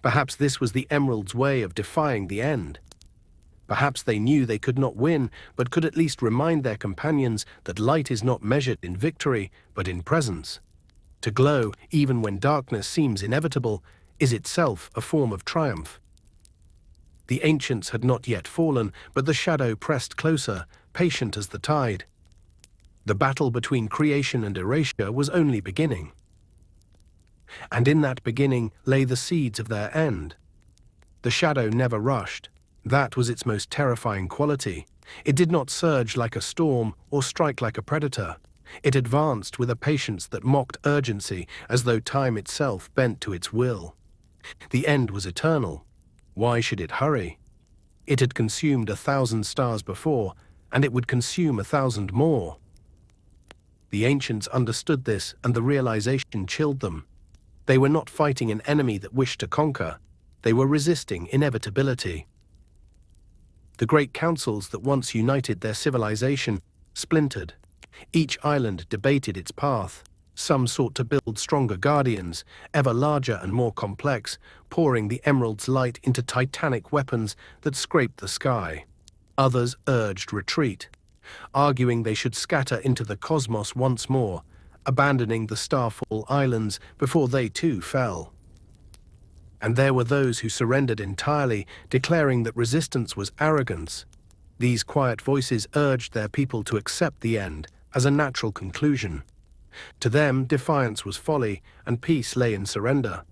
Perhaps this was the emeralds' way of defying the end. Perhaps they knew they could not win, but could at least remind their companions that light is not measured in victory, but in presence. To glow, even when darkness seems inevitable, is itself a form of triumph. The ancients had not yet fallen, but the shadow pressed closer, patient as the tide. The battle between creation and erasure was only beginning. And in that beginning lay the seeds of their end. The shadow never rushed. That was its most terrifying quality. It did not surge like a storm or strike like a predator. It advanced with a patience that mocked urgency, as though time itself bent to its will. The end was eternal. Why should it hurry? It had consumed 1,000 stars before, and it would consume 1,000 more. The ancients understood this, and the realization chilled them. They were not fighting an enemy that wished to conquer. They were resisting inevitability. The great councils that once united their civilization splintered. Each island debated its path. Some sought to build stronger guardians, ever larger and more complex, pouring the emerald's light into titanic weapons that scraped the sky. Others urged retreat, arguing they should scatter into the cosmos once more, abandoning the Starfall Islands before they too fell. And there were those who surrendered entirely, declaring that resistance was arrogance. These quiet voices urged their people to accept the end as a natural conclusion. To them, defiance was folly, and peace lay in surrender.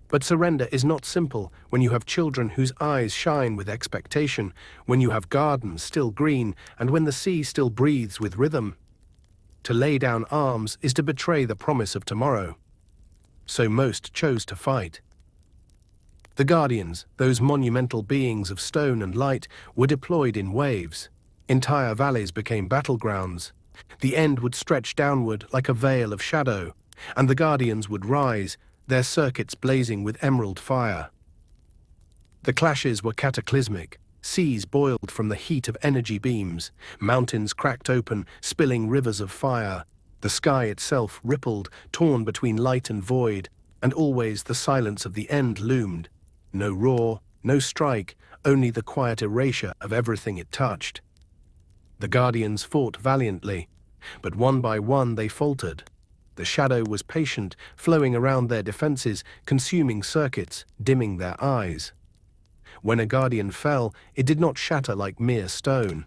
But surrender is not simple when you have children whose eyes shine with expectation, when you have gardens still green, and when the sea still breathes with rhythm. To lay down arms is to betray the promise of tomorrow. So most chose to fight. The guardians, those monumental beings of stone and light, were deployed in waves. Entire valleys became battlegrounds. The end would stretch downward like a veil of shadow, and the guardians would rise, their circuits blazing with emerald fire. The clashes were cataclysmic. Seas boiled from the heat of energy beams. Mountains cracked open, spilling rivers of fire. The sky itself rippled, torn between light and void, and always the silence of the end loomed. No roar, no strike, only the quiet erasure of everything it touched. The guardians fought valiantly, but one by one they faltered. The shadow was patient, flowing around their defenses, consuming circuits, dimming their eyes. When a guardian fell, it did not shatter like mere stone.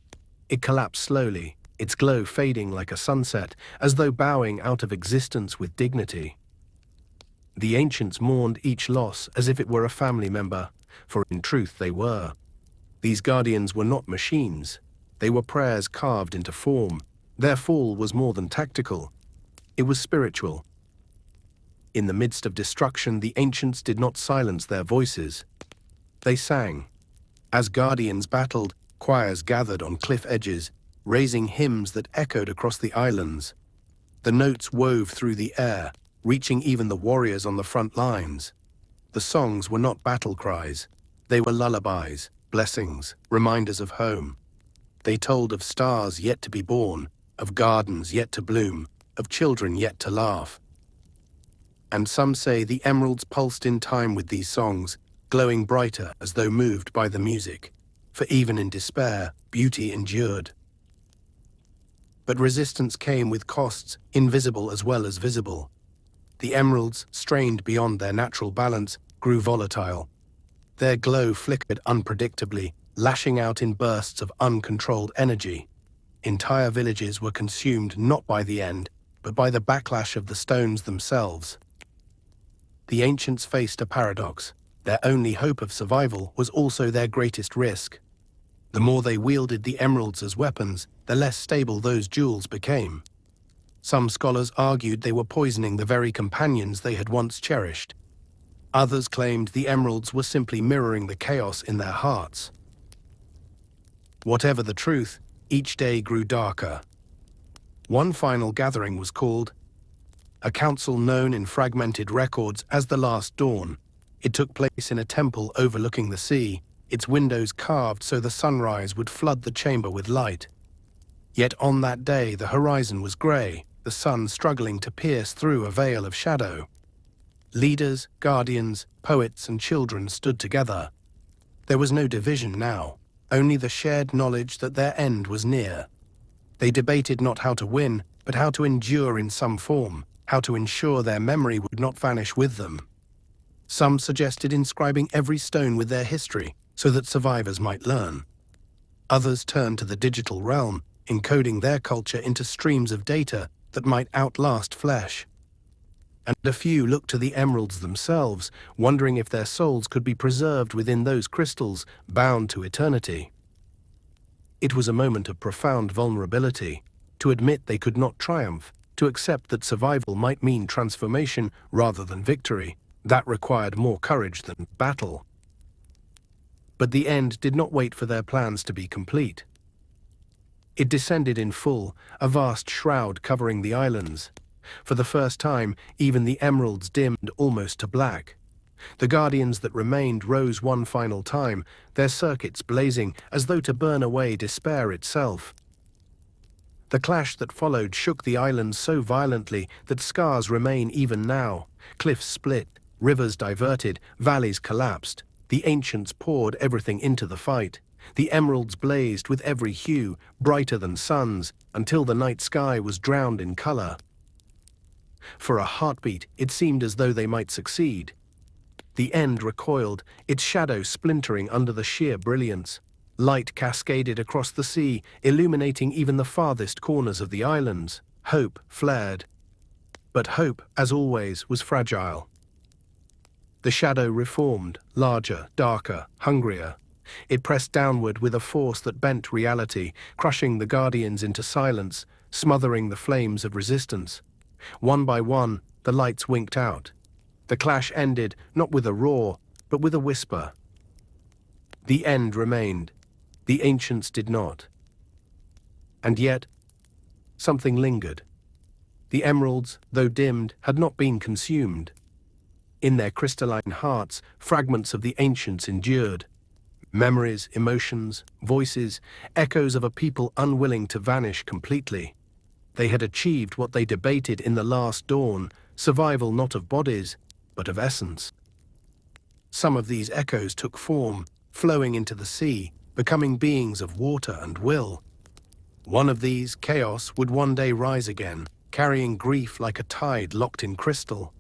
It collapsed slowly, its glow fading like a sunset, as though bowing out of existence with dignity. The ancients mourned each loss as if it were a family member, for in truth they were. These guardians were not machines. They were prayers carved into form. Their fall was more than tactical. It was spiritual. In the midst of destruction, the ancients did not silence their voices. They sang. As guardians battled, choirs gathered on cliff edges, raising hymns that echoed across the islands. The notes wove through the air, reaching even the warriors on the front lines. The songs were not battle cries. They were lullabies, blessings, reminders of home. They told of stars yet to be born, of gardens yet to bloom, of children yet to laugh. And some say the emeralds pulsed in time with these songs, glowing brighter as though moved by the music. For even in despair, beauty endured. But resistance came with costs, invisible as well as visible. The emeralds, strained beyond their natural balance, grew volatile. Their glow flickered unpredictably, lashing out in bursts of uncontrolled energy. Entire villages were consumed not by the end, but by the backlash of the stones themselves. The ancients faced a paradox. Their only hope of survival was also their greatest risk. The more they wielded the emeralds as weapons, the less stable those jewels became. Some scholars argued they were poisoning the very companions they had once cherished. Others claimed the emeralds were simply mirroring the chaos in their hearts. Whatever the truth, each day grew darker. One final gathering was called, a council known in fragmented records as the Last Dawn. It took place in a temple overlooking the sea, its windows carved so the sunrise would flood the chamber with light. Yet on that day the horizon was grey, the sun struggling to pierce through a veil of shadow. Leaders, guardians, poets and children stood together. There was no division now, only the shared knowledge that their end was near. They debated not how to win, but how to endure in some form, how to ensure their memory would not vanish with them. Some suggested inscribing every stone with their history, so that survivors might learn. Others turned to the digital realm, encoding their culture into streams of data that might outlast flesh. And a few looked to the emeralds themselves, wondering if their souls could be preserved within those crystals, bound to eternity. It was a moment of profound vulnerability, to admit they could not triumph, to accept that survival might mean transformation rather than victory. That required more courage than battle. But the end did not wait for their plans to be complete. It descended in full, a vast shroud covering the islands. For the first time, even the emeralds dimmed almost to black. The guardians that remained rose one final time, their circuits blazing as though to burn away despair itself. The clash that followed shook the islands so violently that scars remain even now. Cliffs split, rivers diverted, valleys collapsed. The ancients poured everything into the fight. The emeralds blazed with every hue, brighter than suns, until the night sky was drowned in color. For a heartbeat, it seemed as though they might succeed. The end recoiled, its shadow splintering under the sheer brilliance. Light cascaded across the sea, illuminating even the farthest corners of the islands. Hope flared. But hope, as always, was fragile. The shadow reformed, larger, darker, hungrier. It pressed downward with a force that bent reality, crushing the guardians into silence, smothering the flames of resistance. One by one, the lights winked out. The clash ended, not with a roar, but with a whisper. The end remained. The ancients did not. And yet, something lingered. The emeralds, though dimmed, had not been consumed. In their crystalline hearts, fragments of the ancients endured. Memories, emotions, voices, echoes of a people unwilling to vanish completely. They had achieved what they debated in the Last Dawn, survival not of bodies, but of essence. Some of these echoes took form, flowing into the sea, becoming beings of water and will. One of these, chaos, would one day rise again, carrying grief like a tide locked in crystal.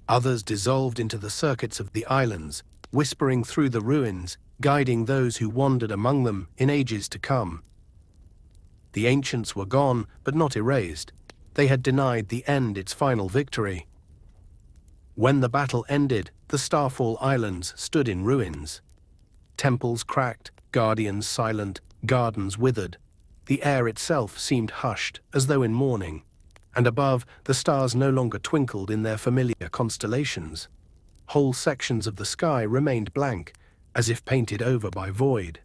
Others dissolved into the circuits of the islands, whispering through the ruins, guiding those who wandered among them in ages to come. The ancients were gone, but not erased. They had denied the end its final victory. When the battle ended, the Starfall Islands stood in ruins. Temples cracked, guardians silent, gardens withered. The air itself seemed hushed, as though in mourning. And above, the stars no longer twinkled in their familiar constellations. Whole sections of the sky remained blank, as if painted over by void.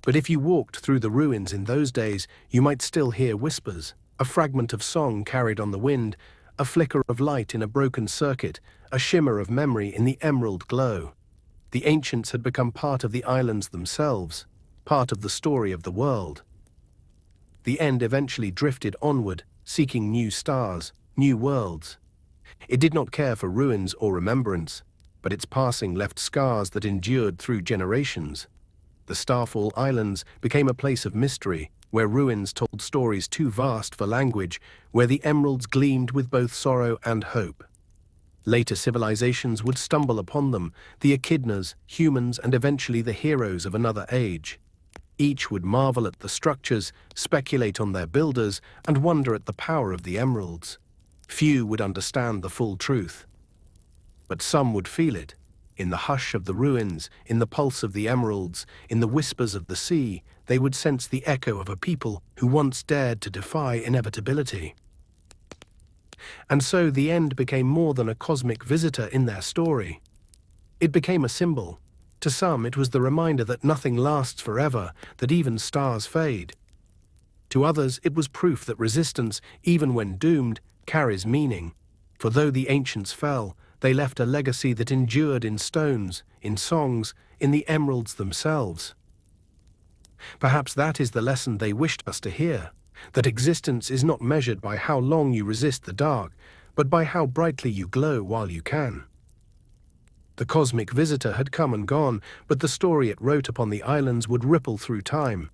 But if you walked through the ruins in those days, you might still hear whispers, a fragment of song carried on the wind, a flicker of light in a broken circuit, a shimmer of memory in the emerald glow. The ancients had become part of the islands themselves, part of the story of the world. The end eventually drifted onward, seeking new stars, new worlds. It did not care for ruins or remembrance, but its passing left scars that endured through generations. The Starfall Islands became a place of mystery, where ruins told stories too vast for language, where the emeralds gleamed with both sorrow and hope. Later civilizations would stumble upon them, the echidnas, humans, and eventually the heroes of another age. Each would marvel at the structures, speculate on their builders, and wonder at the power of the emeralds. Few would understand the full truth. But some would feel it. In the hush of the ruins, in the pulse of the emeralds, in the whispers of the sea, they would sense the echo of a people who once dared to defy inevitability. And so the end became more than a cosmic visitor in their story. It became a symbol. To some, it was the reminder that nothing lasts forever, that even stars fade. To others, it was proof that resistance, even when doomed, carries meaning. For though the ancients fell, they left a legacy that endured in stones, in songs, in the emeralds themselves. Perhaps that is the lesson they wished us to hear, that existence is not measured by how long you resist the dark, but by how brightly you glow while you can. The cosmic visitor had come and gone, but the story it wrote upon the islands would ripple through time.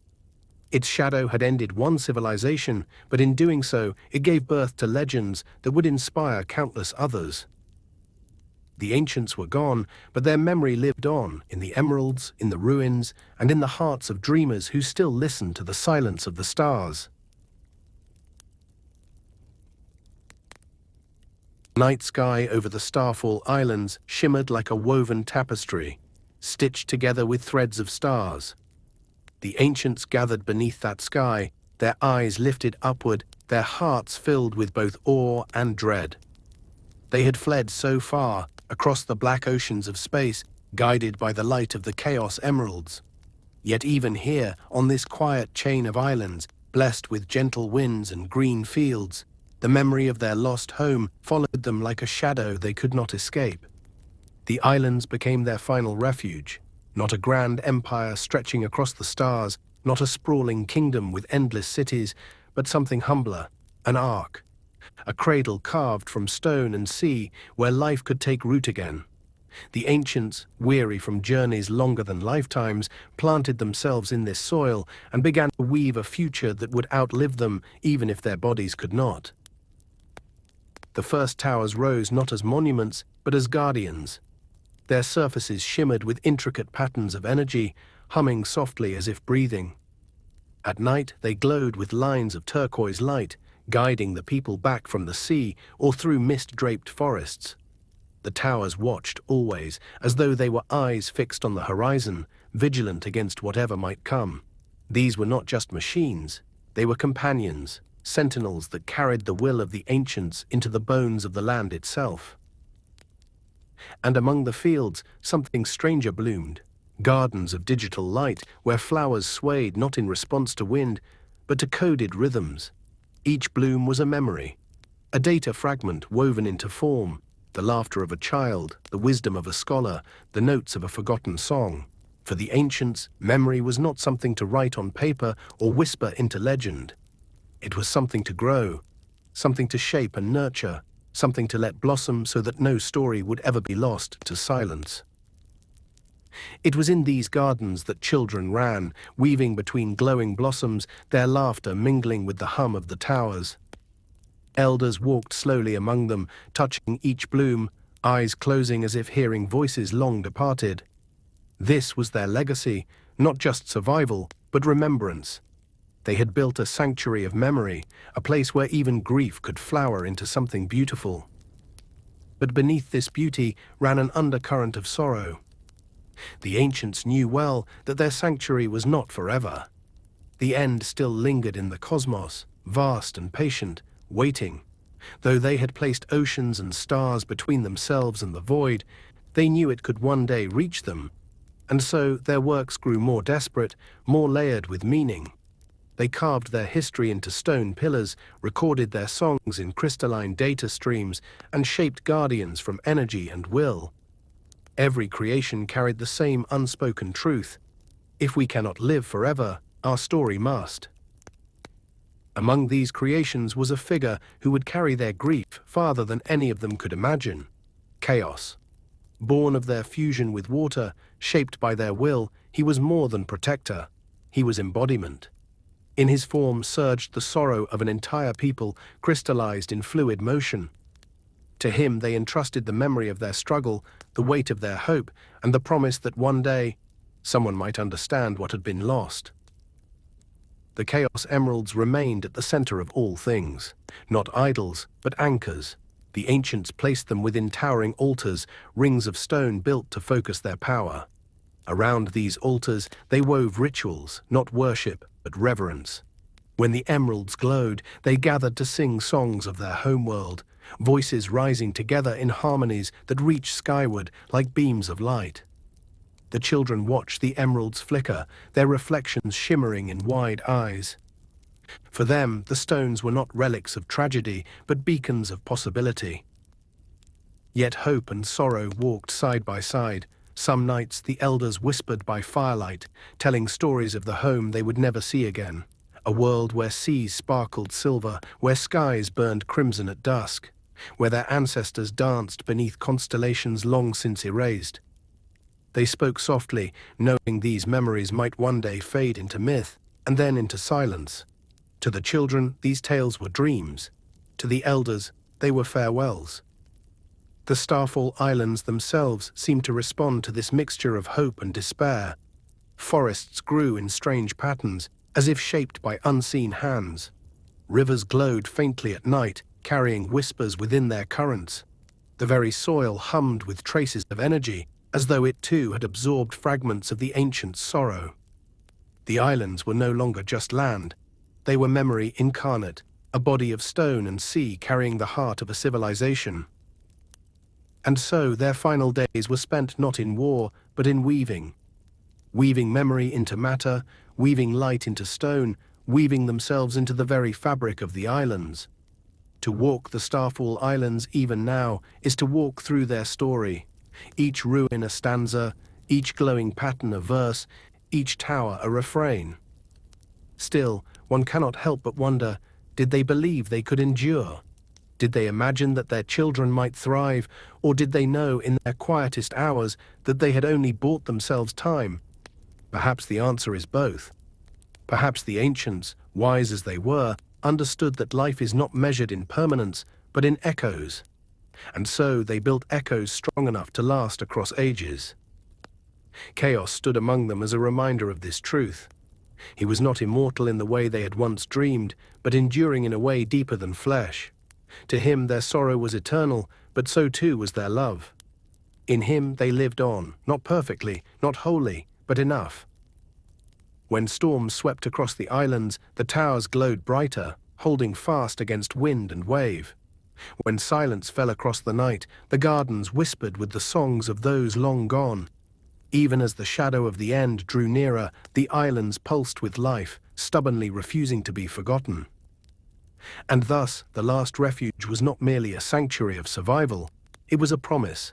Its shadow had ended one civilization, but in doing so, it gave birth to legends that would inspire countless others. The ancients were gone, but their memory lived on, in the emeralds, in the ruins, and in the hearts of dreamers who still listen to the silence of the stars. Night sky over the Starfall Islands shimmered like a woven tapestry, stitched together with threads of stars. The ancients gathered beneath that sky, their eyes lifted upward, their hearts filled with both awe and dread. They had fled so far, across the black oceans of space, guided by the light of the chaos emeralds. Yet even here, on this quiet chain of islands, blessed with gentle winds and green fields, the memory of their lost home followed them like a shadow they could not escape. The islands became their final refuge, not a grand empire stretching across the stars, not a sprawling kingdom with endless cities, but something humbler, an ark. A cradle carved from stone and sea where life could take root again. The ancients, weary from journeys longer than lifetimes, planted themselves in this soil and began to weave a future that would outlive them even if their bodies could not. The first towers rose not as monuments, but as guardians. Their surfaces shimmered with intricate patterns of energy, humming softly as if breathing. At night, they glowed with lines of turquoise light, guiding the people back from the sea or through mist-draped forests. The towers watched always, as though they were eyes fixed on the horizon, vigilant against whatever might come. These were not just machines, they were companions, sentinels that carried the will of the ancients into the bones of the land itself. And among the fields, something stranger bloomed, gardens of digital light where flowers swayed not in response to wind, but to coded rhythms. Each bloom was a memory, a data fragment woven into form, the laughter of a child, the wisdom of a scholar, the notes of a forgotten song. For the ancients, memory was not something to write on paper or whisper into legend. It was something to grow, something to shape and nurture, something to let blossom so that no story would ever be lost to silence. It was in these gardens that children ran, weaving between glowing blossoms, their laughter mingling with the hum of the towers. Elders walked slowly among them, touching each bloom, eyes closing as if hearing voices long departed. This was their legacy, not just survival, but remembrance. They had built a sanctuary of memory, a place where even grief could flower into something beautiful. But beneath this beauty ran an undercurrent of sorrow. The ancients knew well that their sanctuary was not forever. The end still lingered in the cosmos, vast and patient, waiting. Though they had placed oceans and stars between themselves and the void, they knew it could one day reach them. And so their works grew more desperate, more layered with meaning. They carved their history into stone pillars, recorded their songs in crystalline data streams, and shaped guardians from energy and will. Every creation carried the same unspoken truth. If we cannot live forever, our story must. Among these creations was a figure who would carry their grief farther than any of them could imagine: Chaos. Born of their fusion with water, shaped by their will, he was more than protector. He was embodiment. In his form surged the sorrow of an entire people, crystallized in fluid motion. To him they entrusted the memory of their struggle, the weight of their hope, and the promise that one day someone might understand what had been lost. The Chaos Emeralds remained at the center of all things, not idols, but anchors. The ancients placed them within towering altars, rings of stone built to focus their power. Around these altars, they wove rituals, not worship, but reverence. When the emeralds glowed, they gathered to sing songs of their homeworld, voices rising together in harmonies that reached skyward like beams of light. The children watched the emeralds flicker, their reflections shimmering in wide eyes. For them, the stones were not relics of tragedy, but beacons of possibility. Yet hope and sorrow walked side by side. Some nights the elders whispered by firelight, telling stories of the home they would never see again. A world where seas sparkled silver, where skies burned crimson at dusk, where their ancestors danced beneath constellations long since erased. They spoke softly, knowing these memories might one day fade into myth, and then into silence. To the children, these tales were dreams. To the elders, they were farewells. The Starfall Islands themselves seemed to respond to this mixture of hope and despair. Forests grew in strange patterns, as if shaped by unseen hands. Rivers glowed faintly at night, carrying whispers within their currents. The very soil hummed with traces of energy, as though it too had absorbed fragments of the ancient sorrow. The islands were no longer just land. They were memory incarnate, a body of stone and sea carrying the heart of a civilization. And so their final days were spent not in war, but in weaving. Weaving memory into matter, weaving light into stone, weaving themselves into the very fabric of the islands. To walk the Starfall Islands even now is to walk through their story. Each ruin a stanza, each glowing pattern a verse, each tower a refrain. Still, one cannot help but wonder, did they believe they could endure? Did they imagine that their children might thrive, or did they know in their quietest hours that they had only bought themselves time? Perhaps the answer is both. Perhaps the ancients, wise as they were, understood that life is not measured in permanence, but in echoes. And so they built echoes strong enough to last across ages. Chaos stood among them as a reminder of this truth. He was not immortal in the way they had once dreamed, but enduring in a way deeper than flesh. To him their sorrow was eternal, but so too was their love. In him they lived on, not perfectly, not wholly, but enough. When storms swept across the islands, the towers glowed brighter, holding fast against wind and wave. When silence fell across the night, the gardens whispered with the songs of those long gone. Even as the shadow of the end drew nearer, the islands pulsed with life, stubbornly refusing to be forgotten. And thus, the last refuge was not merely a sanctuary of survival, it was a promise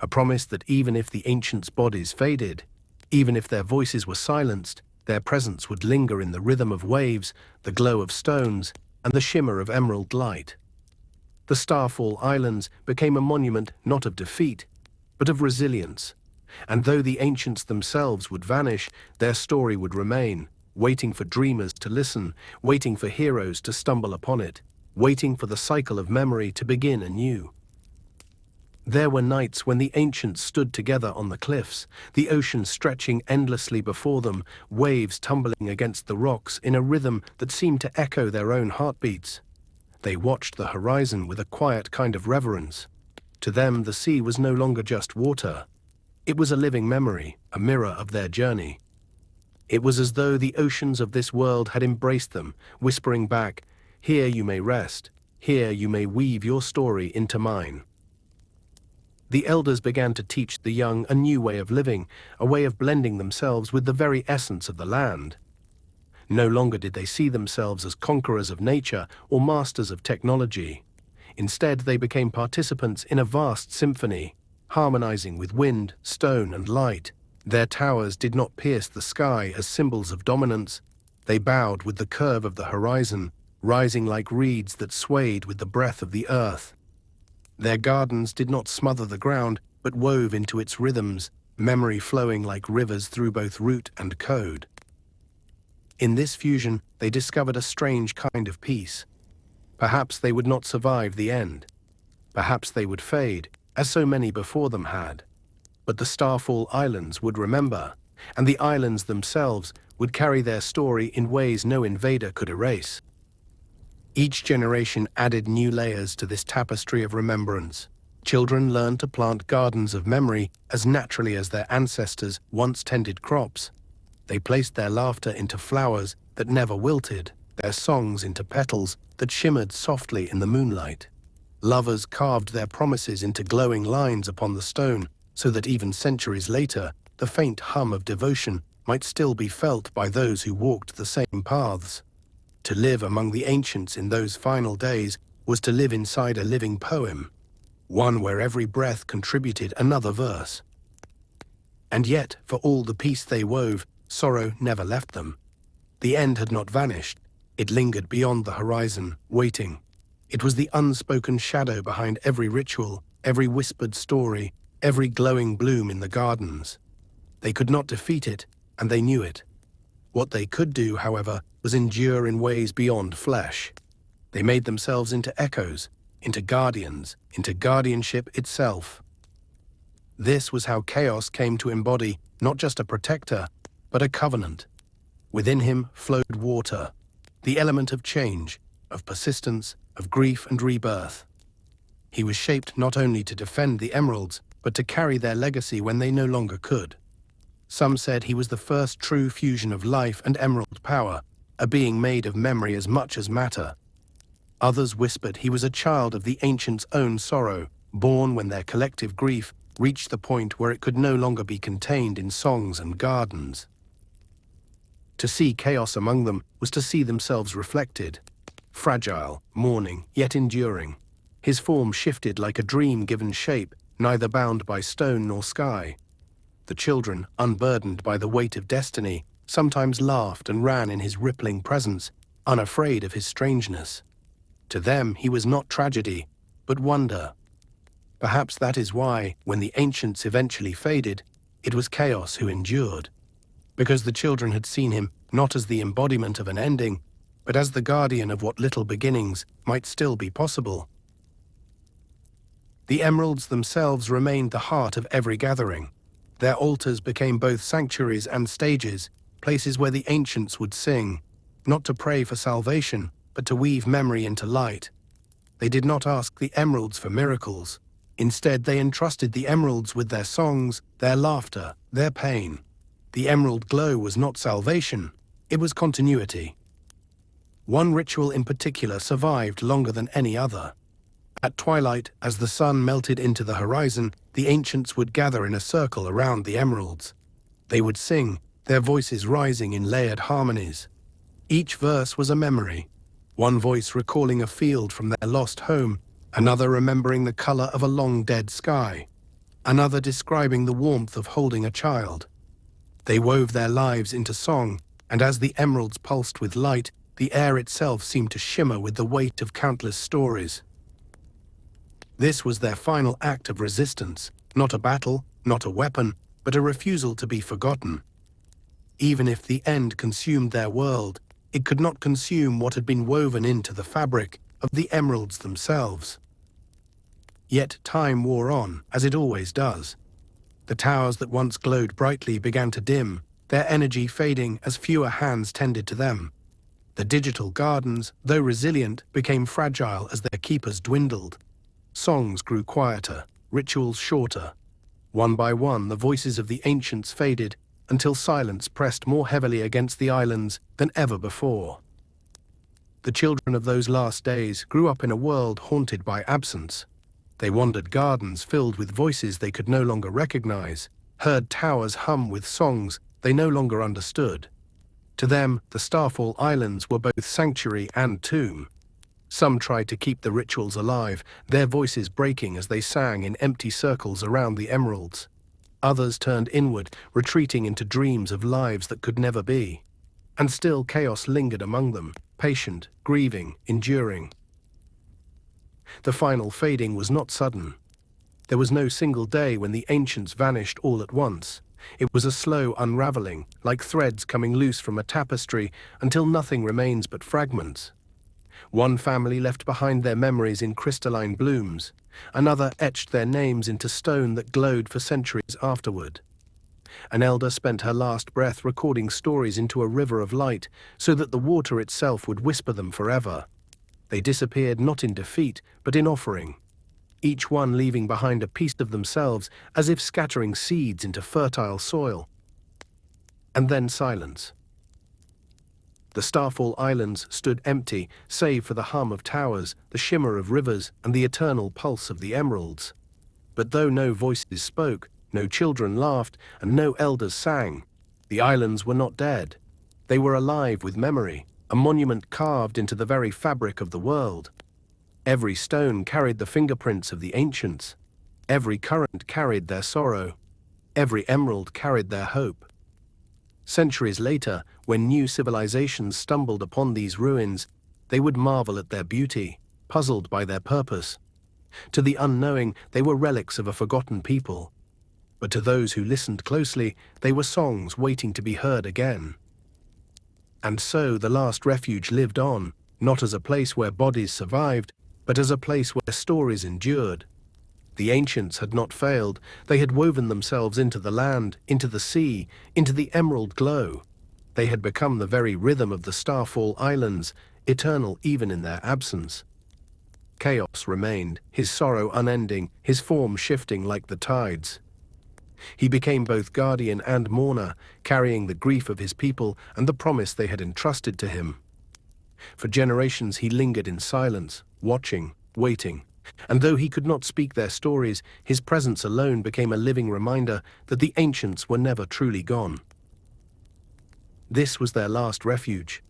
that even if the ancients' bodies faded, even if their voices were silenced, their presence would linger in the rhythm of waves, the glow of stones, and the shimmer of emerald light. The Starfall Islands became a monument not of defeat, but of resilience. And though the ancients themselves would vanish, their story would remain, waiting for dreamers to listen, waiting for heroes to stumble upon it, waiting for the cycle of memory to begin anew. There were nights when the ancients stood together on the cliffs, the ocean stretching endlessly before them, waves tumbling against the rocks in a rhythm that seemed to echo their own heartbeats. They watched the horizon with a quiet kind of reverence. To them, the sea was no longer just water. It was a living memory, a mirror of their journey. It was as though the oceans of this world had embraced them, whispering back, "Here you may rest. Here you may weave your story into mine." The elders began to teach the young a new way of living, a way of blending themselves with the very essence of the land. No longer did they see themselves as conquerors of nature or masters of technology. Instead, they became participants in a vast symphony, harmonizing with wind, stone, and light. Their towers did not pierce the sky as symbols of dominance. They bowed with the curve of the horizon, rising like reeds that swayed with the breath of the earth. Their gardens did not smother the ground, but wove into its rhythms, memory flowing like rivers through both root and code. In this fusion, they discovered a strange kind of peace. Perhaps they would not survive the end. Perhaps they would fade, as so many before them had. But the Starfall Islands would remember, and the islands themselves would carry their story in ways no invader could erase. Each generation added new layers to this tapestry of remembrance. Children learned to plant gardens of memory as naturally as their ancestors once tended crops. They placed their laughter into flowers that never wilted, their songs into petals that shimmered softly in the moonlight. Lovers carved their promises into glowing lines upon the stone, so that even centuries later, the faint hum of devotion might still be felt by those who walked the same paths. To live among the ancients in those final days was to live inside a living poem, one where every breath contributed another verse. And yet, for all the peace they wove, sorrow never left them. The end had not vanished. It lingered beyond the horizon, waiting. It was the unspoken shadow behind every ritual, every whispered story, every glowing bloom in the gardens. They could not defeat it, and they knew it. What they could do, however, was endure in ways beyond flesh. They made themselves into echoes, into guardians, into guardianship itself. This was how chaos came to embody not just a protector, but a covenant. Within him flowed water, the element of change, of persistence, of grief and rebirth. He was shaped not only to defend the emeralds, but to carry their legacy when they no longer could. Some said he was the first true fusion of life and emerald power, a being made of memory as much as matter. Others whispered he was a child of the ancients' own sorrow, born when their collective grief reached the point where it could no longer be contained in songs and gardens. To see chaos among them was to see themselves reflected. Fragile, mourning, yet enduring. His form shifted like a dream given shape, neither bound by stone nor sky. The children, unburdened by the weight of destiny, sometimes laughed and ran in his rippling presence, unafraid of his strangeness. To them he was not tragedy, but wonder. Perhaps that is why, when the ancients eventually faded, it was chaos who endured. Because the children had seen him not as the embodiment of an ending, but as the guardian of what little beginnings might still be possible. The emeralds themselves remained the heart of every gathering. Their altars became both sanctuaries and stages, places where the ancients would sing, not to pray for salvation, but to weave memory into light. They did not ask the emeralds for miracles. Instead, they entrusted the emeralds with their songs, their laughter, their pain. The emerald glow was not salvation, it was continuity. One ritual in particular survived longer than any other. At twilight, as the sun melted into the horizon, the ancients would gather in a circle around the emeralds. They would sing, their voices rising in layered harmonies. Each verse was a memory, one voice recalling a field from their lost home, another remembering the color of a long-dead sky, another describing the warmth of holding a child. They wove their lives into song, and as the emeralds pulsed with light, the air itself seemed to shimmer with the weight of countless stories. This was their final act of resistance, not a battle, not a weapon, but a refusal to be forgotten. Even if the end consumed their world, it could not consume what had been woven into the fabric of the emeralds themselves. Yet time wore on, as it always does. The towers that once glowed brightly began to dim, their energy fading as fewer hands tended to them. The digital gardens, though resilient, became fragile as their keepers dwindled. Songs grew quieter, rituals shorter. One by one, the voices of the ancients faded until silence pressed more heavily against the islands than ever before. The children of those last days grew up in a world haunted by absence. They wandered gardens filled with voices they could no longer recognize, heard towers hum with songs they no longer understood. To them, the Starfall Islands were both sanctuary and tomb. Some tried to keep the rituals alive, their voices breaking as they sang in empty circles around the emeralds. Others turned inward, retreating into dreams of lives that could never be. And still chaos lingered among them, patient, grieving, enduring. The final fading was not sudden. There was no single day when the ancients vanished all at once. It was a slow unraveling, like threads coming loose from a tapestry, until nothing remains but fragments. One family left behind their memories in crystalline blooms. Another etched their names into stone that glowed for centuries afterward. An elder spent her last breath recording stories into a river of light so that the water itself would whisper them forever. They disappeared not in defeat, but in offering, each one leaving behind a piece of themselves as if scattering seeds into fertile soil. And then silence. The Starfall Islands stood empty, save for the hum of towers, the shimmer of rivers, and the eternal pulse of the emeralds. But though no voices spoke, no children laughed, and no elders sang, the islands were not dead. They were alive with memory, a monument carved into the very fabric of the world. Every stone carried the fingerprints of the ancients. Every current carried their sorrow. Every emerald carried their hope. Centuries later, when new civilizations stumbled upon these ruins, they would marvel at their beauty, puzzled by their purpose. To the unknowing, they were relics of a forgotten people. But to those who listened closely, they were songs waiting to be heard again. And so the last refuge lived on, not as a place where bodies survived, but as a place where stories endured. The ancients had not failed. They had woven themselves into the land, into the sea, into the emerald glow. They had become the very rhythm of the Starfall Islands, eternal even in their absence. Chaos remained, his sorrow unending, his form shifting like the tides. He became both guardian and mourner, carrying the grief of his people and the promise they had entrusted to him. For generations he lingered in silence, watching, waiting. And though he could not speak their stories, his presence alone became a living reminder that the ancients were never truly gone. This was their last refuge.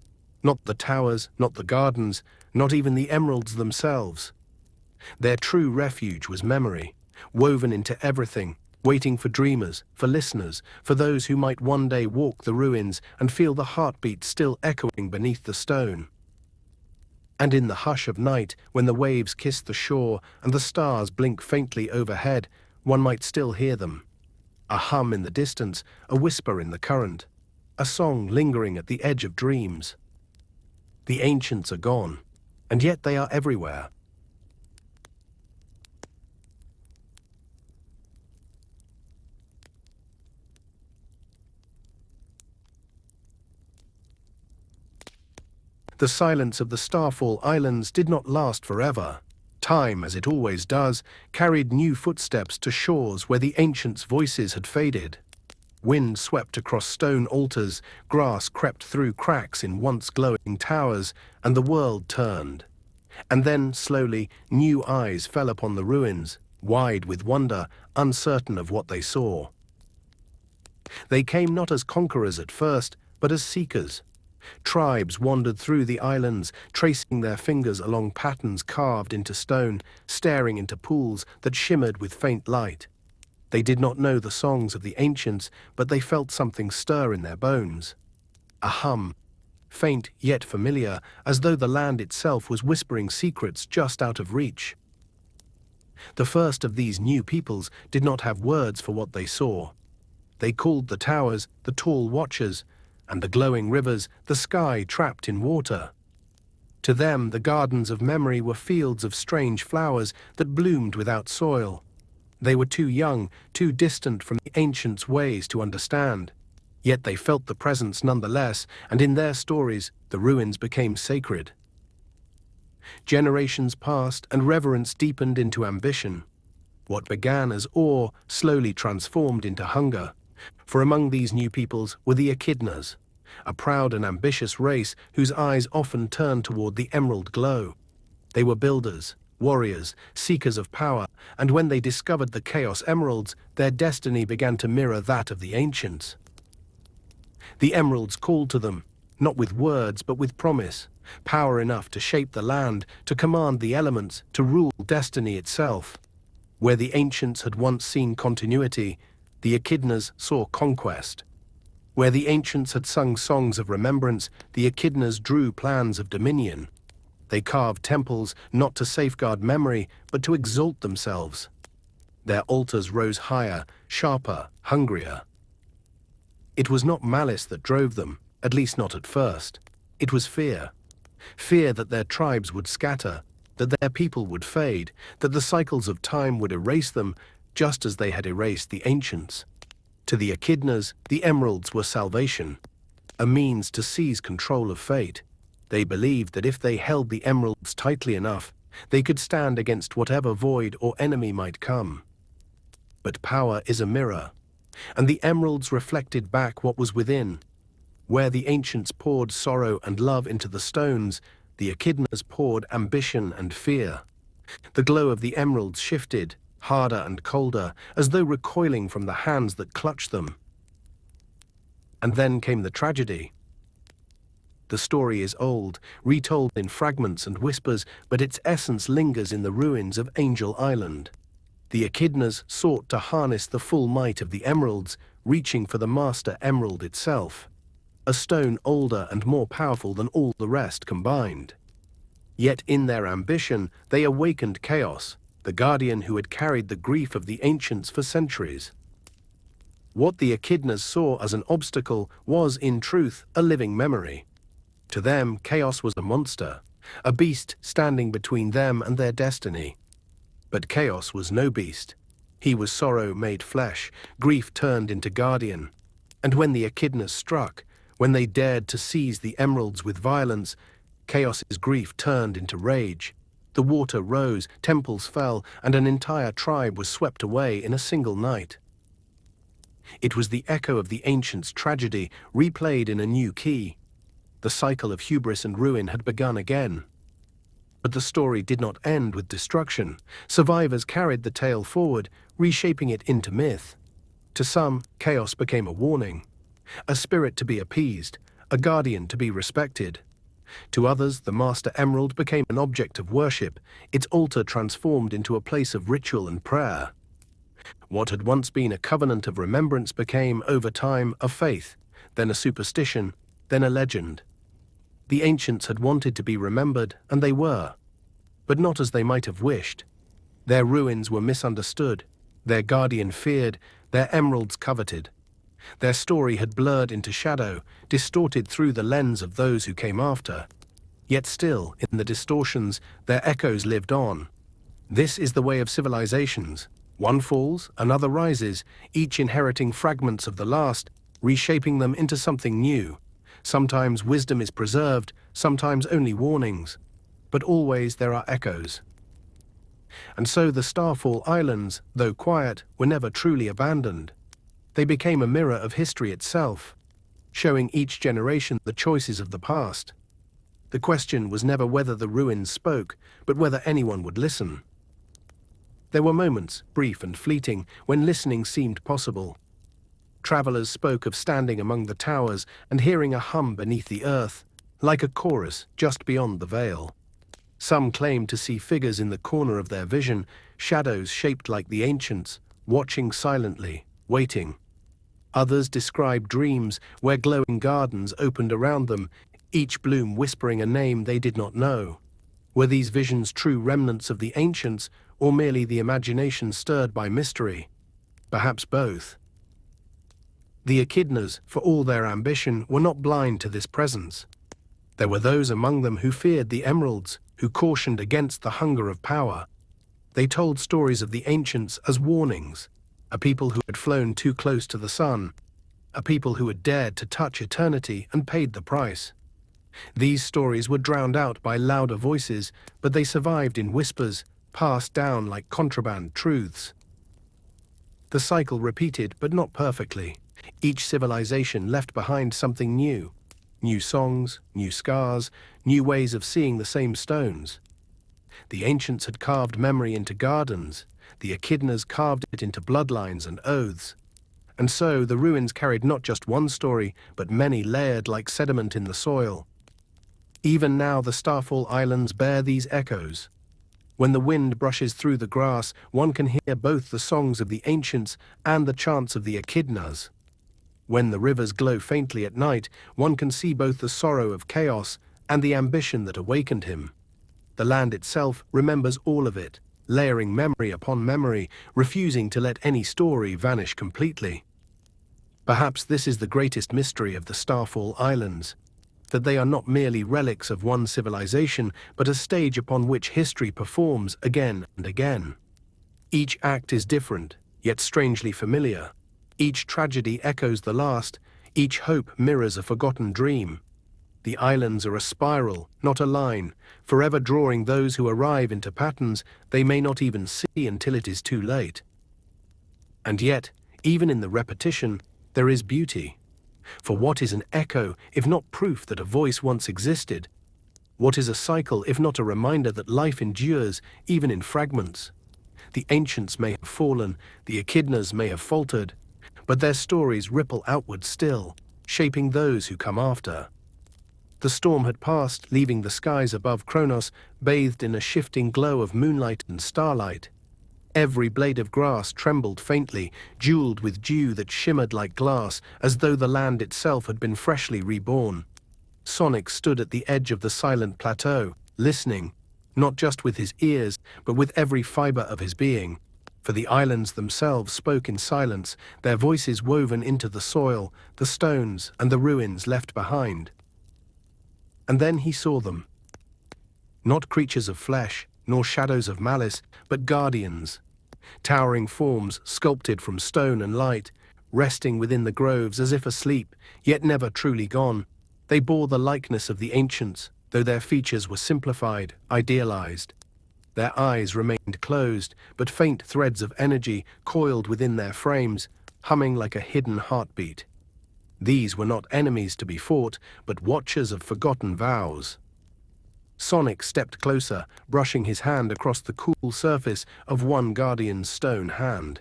Not the towers, not the gardens, not even the emeralds themselves. Their true refuge was memory, woven into everything, waiting for dreamers, for listeners, for those who might one day walk the ruins and feel the heartbeat still echoing beneath the stone. And in the hush of night, when the waves kiss the shore and the stars blink faintly overhead, one might still hear them. A hum in the distance, a whisper in the current, a song lingering at the edge of dreams. The ancients are gone, and yet they are everywhere. The silence of the Starfall Islands did not last forever. Time, as it always does, carried new footsteps to shores where the ancients' voices had faded. Wind swept across stone altars, grass crept through cracks in once glowing towers, and the world turned. And then, slowly, new eyes fell upon the ruins, wide with wonder, uncertain of what they saw. They came not as conquerors at first, but as seekers. Tribes wandered through the islands, tracing their fingers along patterns carved into stone, staring into pools that shimmered with faint light. They did not know the songs of the ancients, but they felt something stir in their bones. A hum, faint yet familiar, as though the land itself was whispering secrets just out of reach. The first of these new peoples did not have words for what they saw. They called the towers the tall watchers, and the glowing rivers the sky trapped in water. To them, the gardens of memory were fields of strange flowers that bloomed without soil. They were too young, too distant from the ancients' ways to understand. Yet they felt the presence nonetheless, and in their stories, the ruins became sacred. Generations passed, and reverence deepened into ambition. What began as awe slowly transformed into hunger, for among these new peoples were the echidnas, a proud and ambitious race whose eyes often turned toward the emerald glow. They were builders, warriors, seekers of power, and when they discovered the Chaos Emeralds, their destiny began to mirror that of the ancients. The emeralds called to them, not with words but with promise, power enough to shape the land, to command the elements, to rule destiny itself. Where the ancients had once seen continuity, the echidnas saw conquest. Where the ancients had sung songs of remembrance, the echidnas drew plans of dominion. They carved temples not to safeguard memory, but to exalt themselves. Their altars rose higher, sharper, hungrier. It was not malice that drove them, at least not at first. It was fear. Fear that their tribes would scatter, that their people would fade, that the cycles of time would erase them, just as they had erased the ancients. To the echidnas, the emeralds were salvation, a means to seize control of fate. They believed that if they held the emeralds tightly enough, they could stand against whatever void or enemy might come. But power is a mirror, and the emeralds reflected back what was within. Where the ancients poured sorrow and love into the stones, the echidnas poured ambition and fear. The glow of the emeralds shifted, harder and colder, as though recoiling from the hands that clutched them. And then came the tragedy. The story is old, retold in fragments and whispers, but its essence lingers in the ruins of Angel Island. The echidnas sought to harness the full might of the emeralds, reaching for the master emerald itself, a stone older and more powerful than all the rest combined. Yet in their ambition, they awakened chaos, the guardian who had carried the grief of the ancients for centuries. What the echidnas saw as an obstacle was, in truth, a living memory. To them, chaos was a monster, a beast standing between them and their destiny. But chaos was no beast. He was sorrow made flesh, grief turned into guardian. And when the echidnas struck, when they dared to seize the emeralds with violence, chaos's grief turned into rage. The water rose, temples fell, and an entire tribe was swept away in a single night. It was the echo of the ancients' tragedy, replayed in a new key. The cycle of hubris and ruin had begun again. But the story did not end with destruction. Survivors carried the tale forward, reshaping it into myth. To some, chaos became a warning, a spirit to be appeased, a guardian to be respected. To others, the Master Emerald became an object of worship, its altar transformed into a place of ritual and prayer. What had once been a covenant of remembrance became, over time, a faith, then a superstition, then a legend. The ancients had wanted to be remembered, and they were, but not as they might have wished. Their ruins were misunderstood, their guardian feared, their emeralds coveted. Their story had blurred into shadow, distorted through the lens of those who came after. Yet still, in the distortions, their echoes lived on. This is the way of civilizations. One falls, another rises, each inheriting fragments of the last, reshaping them into something new. Sometimes wisdom is preserved, sometimes only warnings, but always there are echoes. And so the Starfall Islands, though quiet, were never truly abandoned. They became a mirror of history itself, showing each generation the choices of the past. The question was never whether the ruins spoke, but whether anyone would listen. There were moments, brief and fleeting, when listening seemed possible. Travelers spoke of standing among the towers and hearing a hum beneath the earth, like a chorus just beyond the veil. Some claimed to see figures in the corner of their vision, shadows shaped like the ancients, watching silently, waiting. Others described dreams where glowing gardens opened around them, each bloom whispering a name they did not know. Were these visions true remnants of the ancients, or merely the imagination stirred by mystery? Perhaps both. The echidnas, for all their ambition, were not blind to this presence. There were those among them who feared the emeralds, who cautioned against the hunger of power. They told stories of the ancients as warnings, a people who had flown too close to the sun, a people who had dared to touch eternity and paid the price. These stories were drowned out by louder voices, but they survived in whispers, passed down like contraband truths. The cycle repeated, but not perfectly. Each civilization left behind something new. New songs, new scars, new ways of seeing the same stones. The ancients had carved memory into gardens. The echidnas carved it into bloodlines and oaths. And so the ruins carried not just one story, but many layered like sediment in the soil. Even now the Starfall Islands bear these echoes. When the wind brushes through the grass, one can hear both the songs of the ancients and the chants of the echidnas. When the rivers glow faintly at night, one can see both the sorrow of chaos and the ambition that awakened him. The land itself remembers all of it, layering memory upon memory, refusing to let any story vanish completely. Perhaps this is the greatest mystery of the Starfall Islands, that they are not merely relics of one civilization, but a stage upon which history performs again and again. Each act is different, yet strangely familiar. Each tragedy echoes the last, each hope mirrors a forgotten dream. The islands are a spiral, not a line, forever drawing those who arrive into patterns they may not even see until it is too late. And yet, even in the repetition, there is beauty. For what is an echo if not proof that a voice once existed? What is a cycle if not a reminder that life endures even in fragments? The ancients may have fallen, the echidnas may have faltered, but their stories ripple outward still, shaping those who come after. The storm had passed, leaving the skies above Kronos bathed in a shifting glow of moonlight and starlight. Every blade of grass trembled faintly, jeweled with dew that shimmered like glass, as though the land itself had been freshly reborn. Sonic stood at the edge of the silent plateau, listening, not just with his ears, but with every fiber of his being. For the islands themselves spoke in silence, their voices woven into the soil, the stones, and the ruins left behind. And then he saw them. Not creatures of flesh, nor shadows of malice, but guardians. Towering forms sculpted from stone and light, resting within the groves as if asleep, yet never truly gone. They bore the likeness of the ancients, though their features were simplified, idealized. Their eyes remained closed, but faint threads of energy coiled within their frames, humming like a hidden heartbeat. These were not enemies to be fought, but watchers of forgotten vows. Sonic stepped closer, brushing his hand across the cool surface of one guardian's stone hand.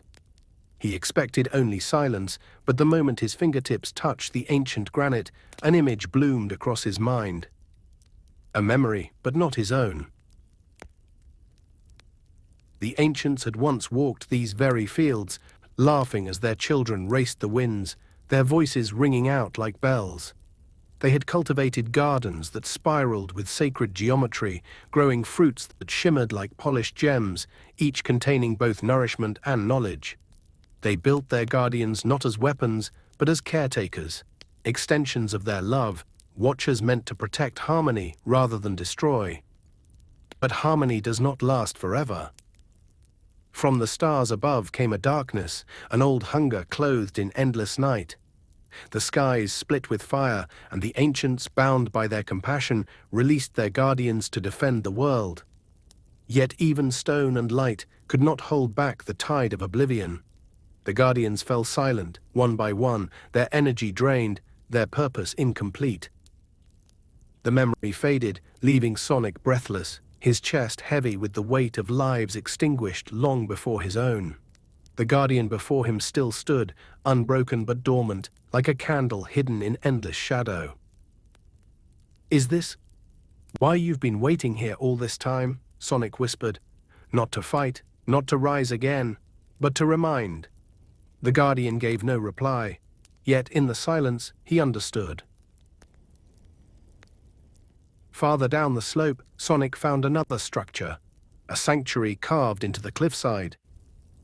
He expected only silence, but the moment his fingertips touched the ancient granite, an image bloomed across his mind. A memory, but not his own. The ancients had once walked these very fields, laughing as their children raced the winds, their voices ringing out like bells. They had cultivated gardens that spiraled with sacred geometry, growing fruits that shimmered like polished gems, each containing both nourishment and knowledge. They built their guardians not as weapons, but as caretakers, extensions of their love, watchers meant to protect harmony rather than destroy. But harmony does not last forever. From the stars above came a darkness, an old hunger clothed in endless night. The skies split with fire, and the ancients, bound by their compassion, released their guardians to defend the world. Yet even stone and light could not hold back the tide of oblivion. The guardians fell silent, one by one, their energy drained, their purpose incomplete. The memory faded, leaving Sonic breathless, his chest heavy with the weight of lives extinguished long before his own. The guardian before him still stood, unbroken but dormant, like a candle hidden in endless shadow. "Is this why you've been waiting here all this time?" Sonic whispered. "Not to fight, not to rise again, but to remind." The guardian gave no reply, yet in the silence he understood. Farther down the slope, Sonic found another structure, a sanctuary carved into the cliffside.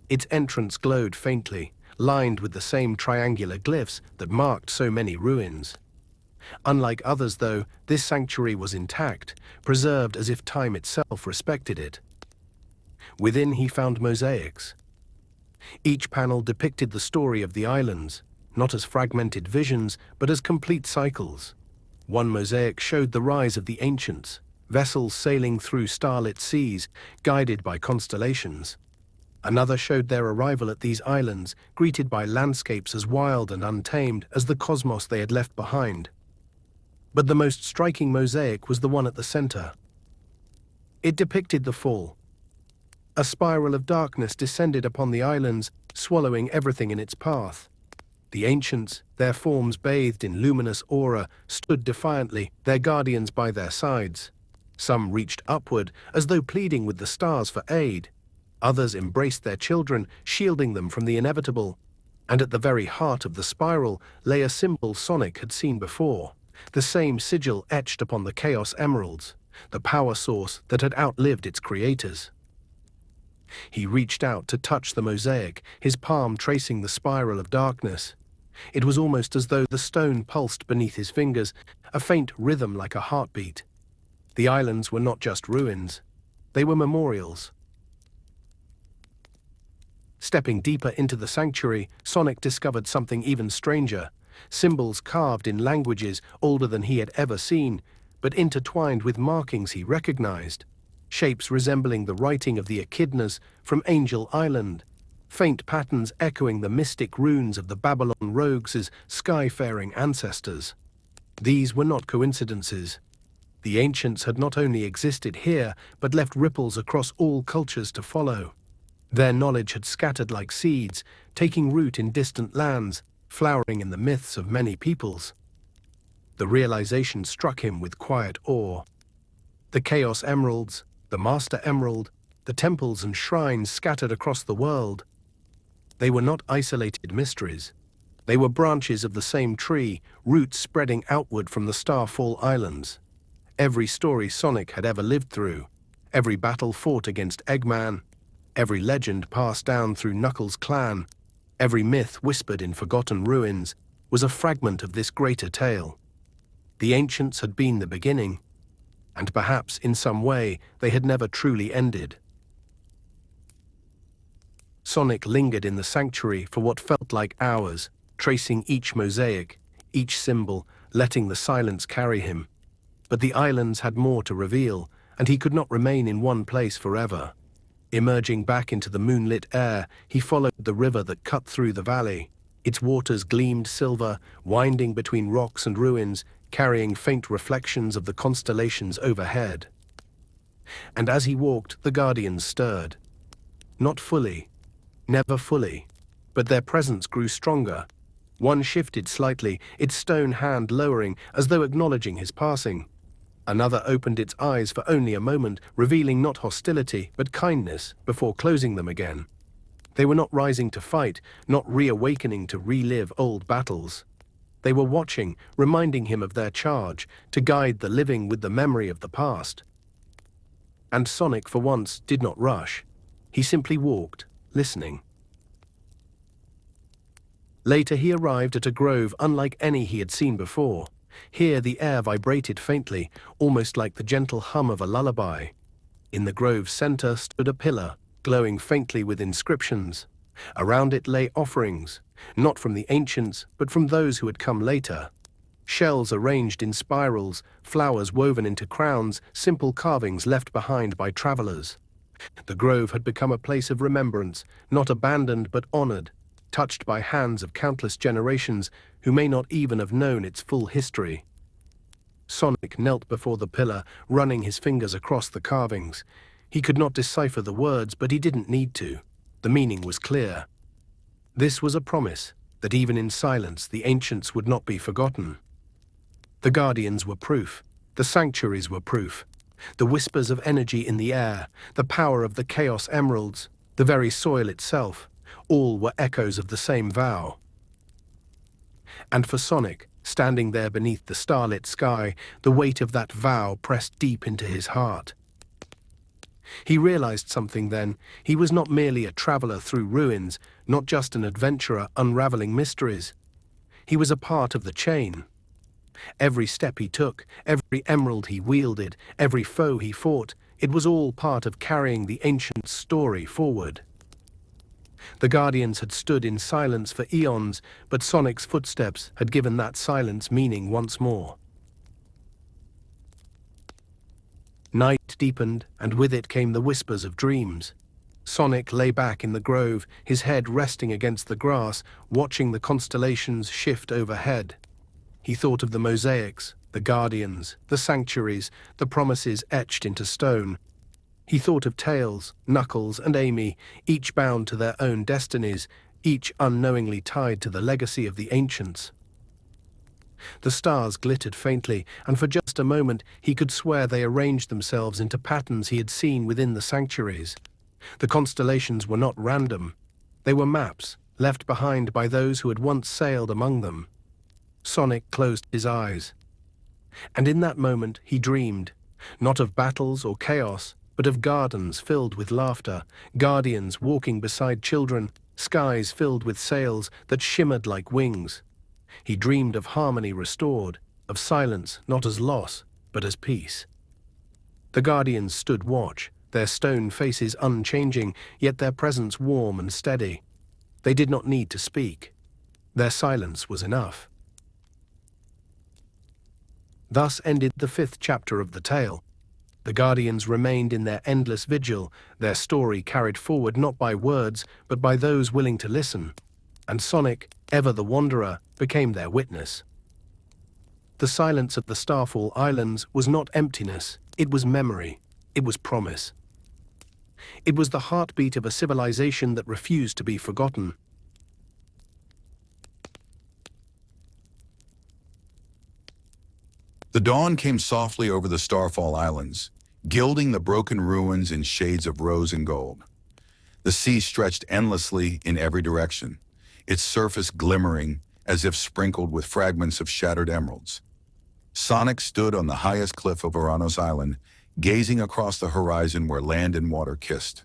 Its entrance glowed faintly, lined with the same triangular glyphs that marked so many ruins. Unlike others, though, this sanctuary was intact, preserved as if time itself respected it. Within he found mosaics. Each panel depicted the story of the islands, not as fragmented visions, but as complete cycles. One mosaic showed the rise of the ancients, vessels sailing through starlit seas, guided by constellations. Another showed their arrival at these islands, greeted by landscapes as wild and untamed as the cosmos they had left behind. But the most striking mosaic was the one at the center. It depicted the fall. A spiral of darkness descended upon the islands, swallowing everything in its path. The ancients, their forms bathed in luminous aura, stood defiantly, their guardians by their sides. Some reached upward, as though pleading with the stars for aid. Others embraced their children, shielding them from the inevitable. And at the very heart of the spiral lay a symbol Sonic had seen before, the same sigil etched upon the Chaos Emeralds, the power source that had outlived its creators. He reached out to touch the mosaic, his palm tracing the spiral of darkness. It was almost as though the stone pulsed beneath his fingers, a faint rhythm like a heartbeat. The islands were not just ruins, they were memorials. Stepping deeper into the sanctuary, Sonic discovered something even stranger. Symbols carved in languages older than he had ever seen, but intertwined with markings he recognized. Shapes resembling the writing of the echidnas from Angel Island. Faint patterns echoing the mystic runes of the Babylon rogues' sky-faring ancestors. These were not coincidences. The ancients had not only existed here, but left ripples across all cultures to follow. Their knowledge had scattered like seeds, taking root in distant lands, flowering in the myths of many peoples. The realization struck him with quiet awe. The Chaos Emeralds, the Master Emerald, the temples and shrines scattered across the world. They were not isolated mysteries. They were branches of the same tree, roots spreading outward from the Starfall Islands. Every story Sonic had ever lived through, every battle fought against Eggman, every legend passed down through Knuckles' clan, every myth whispered in forgotten ruins, was a fragment of this greater tale. The ancients had been the beginning, and perhaps in some way they had never truly ended. Sonic lingered in the sanctuary for what felt like hours, tracing each mosaic, each symbol, letting the silence carry him. But the islands had more to reveal, and he could not remain in one place forever. Emerging back into the moonlit air, he followed the river that cut through the valley. Its waters gleamed silver, winding between rocks and ruins, carrying faint reflections of the constellations overhead. And as he walked, the guardians stirred. Not fully, never fully, but their presence grew stronger. One shifted slightly, its stone hand lowering as though acknowledging his passing. Another opened its eyes for only a moment, revealing not hostility, but kindness, before closing them again. They were not rising to fight, not reawakening to relive old battles. They were watching, reminding him of their charge, to guide the living with the memory of the past. And Sonic, for once, did not rush. He simply walked, listening. Later he arrived at a grove unlike any he had seen before. Here the air vibrated faintly, almost like the gentle hum of a lullaby. In the grove's center stood a pillar, glowing faintly with inscriptions. Around it lay offerings, not from the ancients, but from those who had come later. Shells arranged in spirals, flowers woven into crowns, simple carvings left behind by travelers. The grove had become a place of remembrance, not abandoned but honored, touched by hands of countless generations who may not even have known its full history. Sonic knelt before the pillar, running his fingers across the carvings. He could not decipher the words, but he didn't need to. The meaning was clear. This was a promise that even in silence the ancients would not be forgotten. The guardians were proof. The sanctuaries were proof. The whispers of energy in the air, the power of the Chaos Emeralds, the very soil itself, all were echoes of the same vow. And for Sonic, standing there beneath the starlit sky, the weight of that vow pressed deep into his heart. He realized something then. He was not merely a traveler through ruins, not just an adventurer unraveling mysteries. He was a part of the chain. Every step he took, every emerald he wielded, every foe he fought, it was all part of carrying the ancient story forward. The Guardians had stood in silence for eons, but Sonic's footsteps had given that silence meaning once more. Night deepened, and with it came the whispers of dreams. Sonic lay back in the grove, his head resting against the grass, watching the constellations shift overhead. He thought of the mosaics, the guardians, the sanctuaries, the promises etched into stone. He thought of Tails, Knuckles, and Amy, each bound to their own destinies, each unknowingly tied to the legacy of the ancients. The stars glittered faintly, and for just a moment he could swear they arranged themselves into patterns he had seen within the sanctuaries. The constellations were not random. They were maps, left behind by those who had once sailed among them. Sonic closed his eyes. And in that moment he dreamed, not of battles or chaos, but of gardens filled with laughter, guardians walking beside children, skies filled with sails that shimmered like wings. He dreamed of harmony restored, of silence not as loss, but as peace. The guardians stood watch, their stone faces unchanging, yet their presence warm and steady. They did not need to speak. Their silence was enough. Thus ended the 5th chapter of the tale. The Guardians remained in their endless vigil, their story carried forward not by words, but by those willing to listen. And Sonic, ever the wanderer, became their witness. The silence of the Starfall Islands was not emptiness, it was memory, it was promise. It was the heartbeat of a civilization that refused to be forgotten. The dawn came softly over the Starfall Islands, gilding the broken ruins in shades of rose and gold. The sea stretched endlessly in every direction, its surface glimmering as if sprinkled with fragments of shattered emeralds. Sonic stood on the highest cliff of Oranos Island, gazing across the horizon where land and water kissed.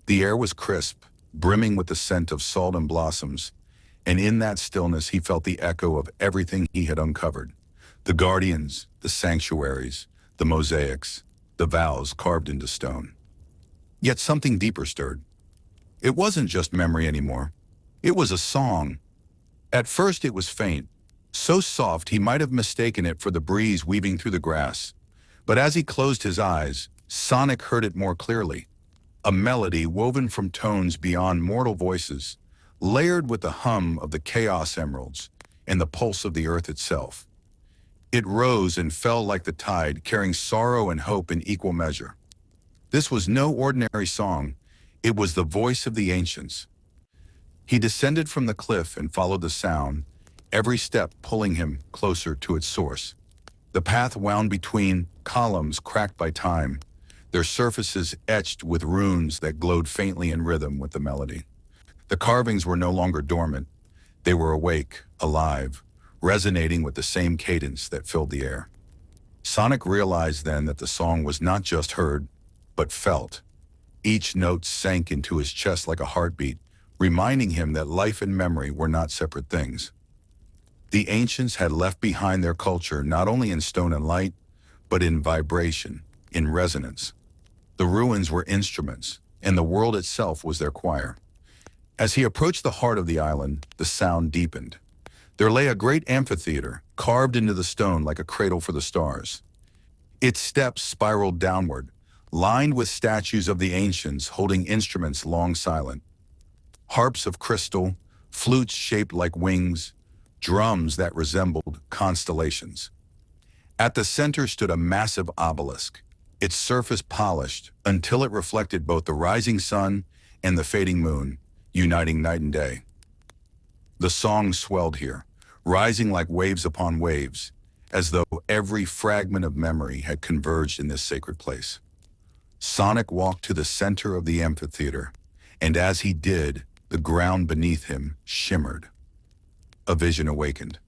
The air was crisp, brimming with the scent of salt and blossoms, and in that stillness he felt the echo of everything he had uncovered. The guardians, the sanctuaries, the mosaics, the vows carved into stone. Yet something deeper stirred. It wasn't just memory anymore. It was a song. At first it was faint, so soft he might have mistaken it for the breeze weaving through the grass. But as he closed his eyes, Sonic heard it more clearly. A melody woven from tones beyond mortal voices, layered with the hum of the Chaos Emeralds and the pulse of the earth itself. It rose and fell like the tide, carrying sorrow and hope in equal measure. This was no ordinary song. It was the voice of the ancients. He descended from the cliff and followed the sound, every step pulling him closer to its source. The path wound between columns cracked by time, their surfaces etched with runes that glowed faintly in rhythm with the melody. The carvings were no longer dormant. They were awake, alive, resonating with the same cadence that filled the air. Sonic realized then that the song was not just heard, but felt. Each note sank into his chest like a heartbeat, reminding him that life and memory were not separate things. The ancients had left behind their culture not only in stone and light, but in vibration, in resonance. The ruins were instruments, and the world itself was their choir. As he approached the heart of the island, the sound deepened. There lay a great amphitheater, carved into the stone like a cradle for the stars. Its steps spiraled downward, lined with statues of the ancients holding instruments long silent. Harps of crystal, flutes shaped like wings, drums that resembled constellations. At the center stood a massive obelisk, its surface polished until it reflected both the rising sun and the fading moon, uniting night and day. The song swelled here, rising like waves upon waves, as though every fragment of memory had converged in this sacred place. Sonic walked to the center of the amphitheater, and as he did, the ground beneath him shimmered. A vision awakened.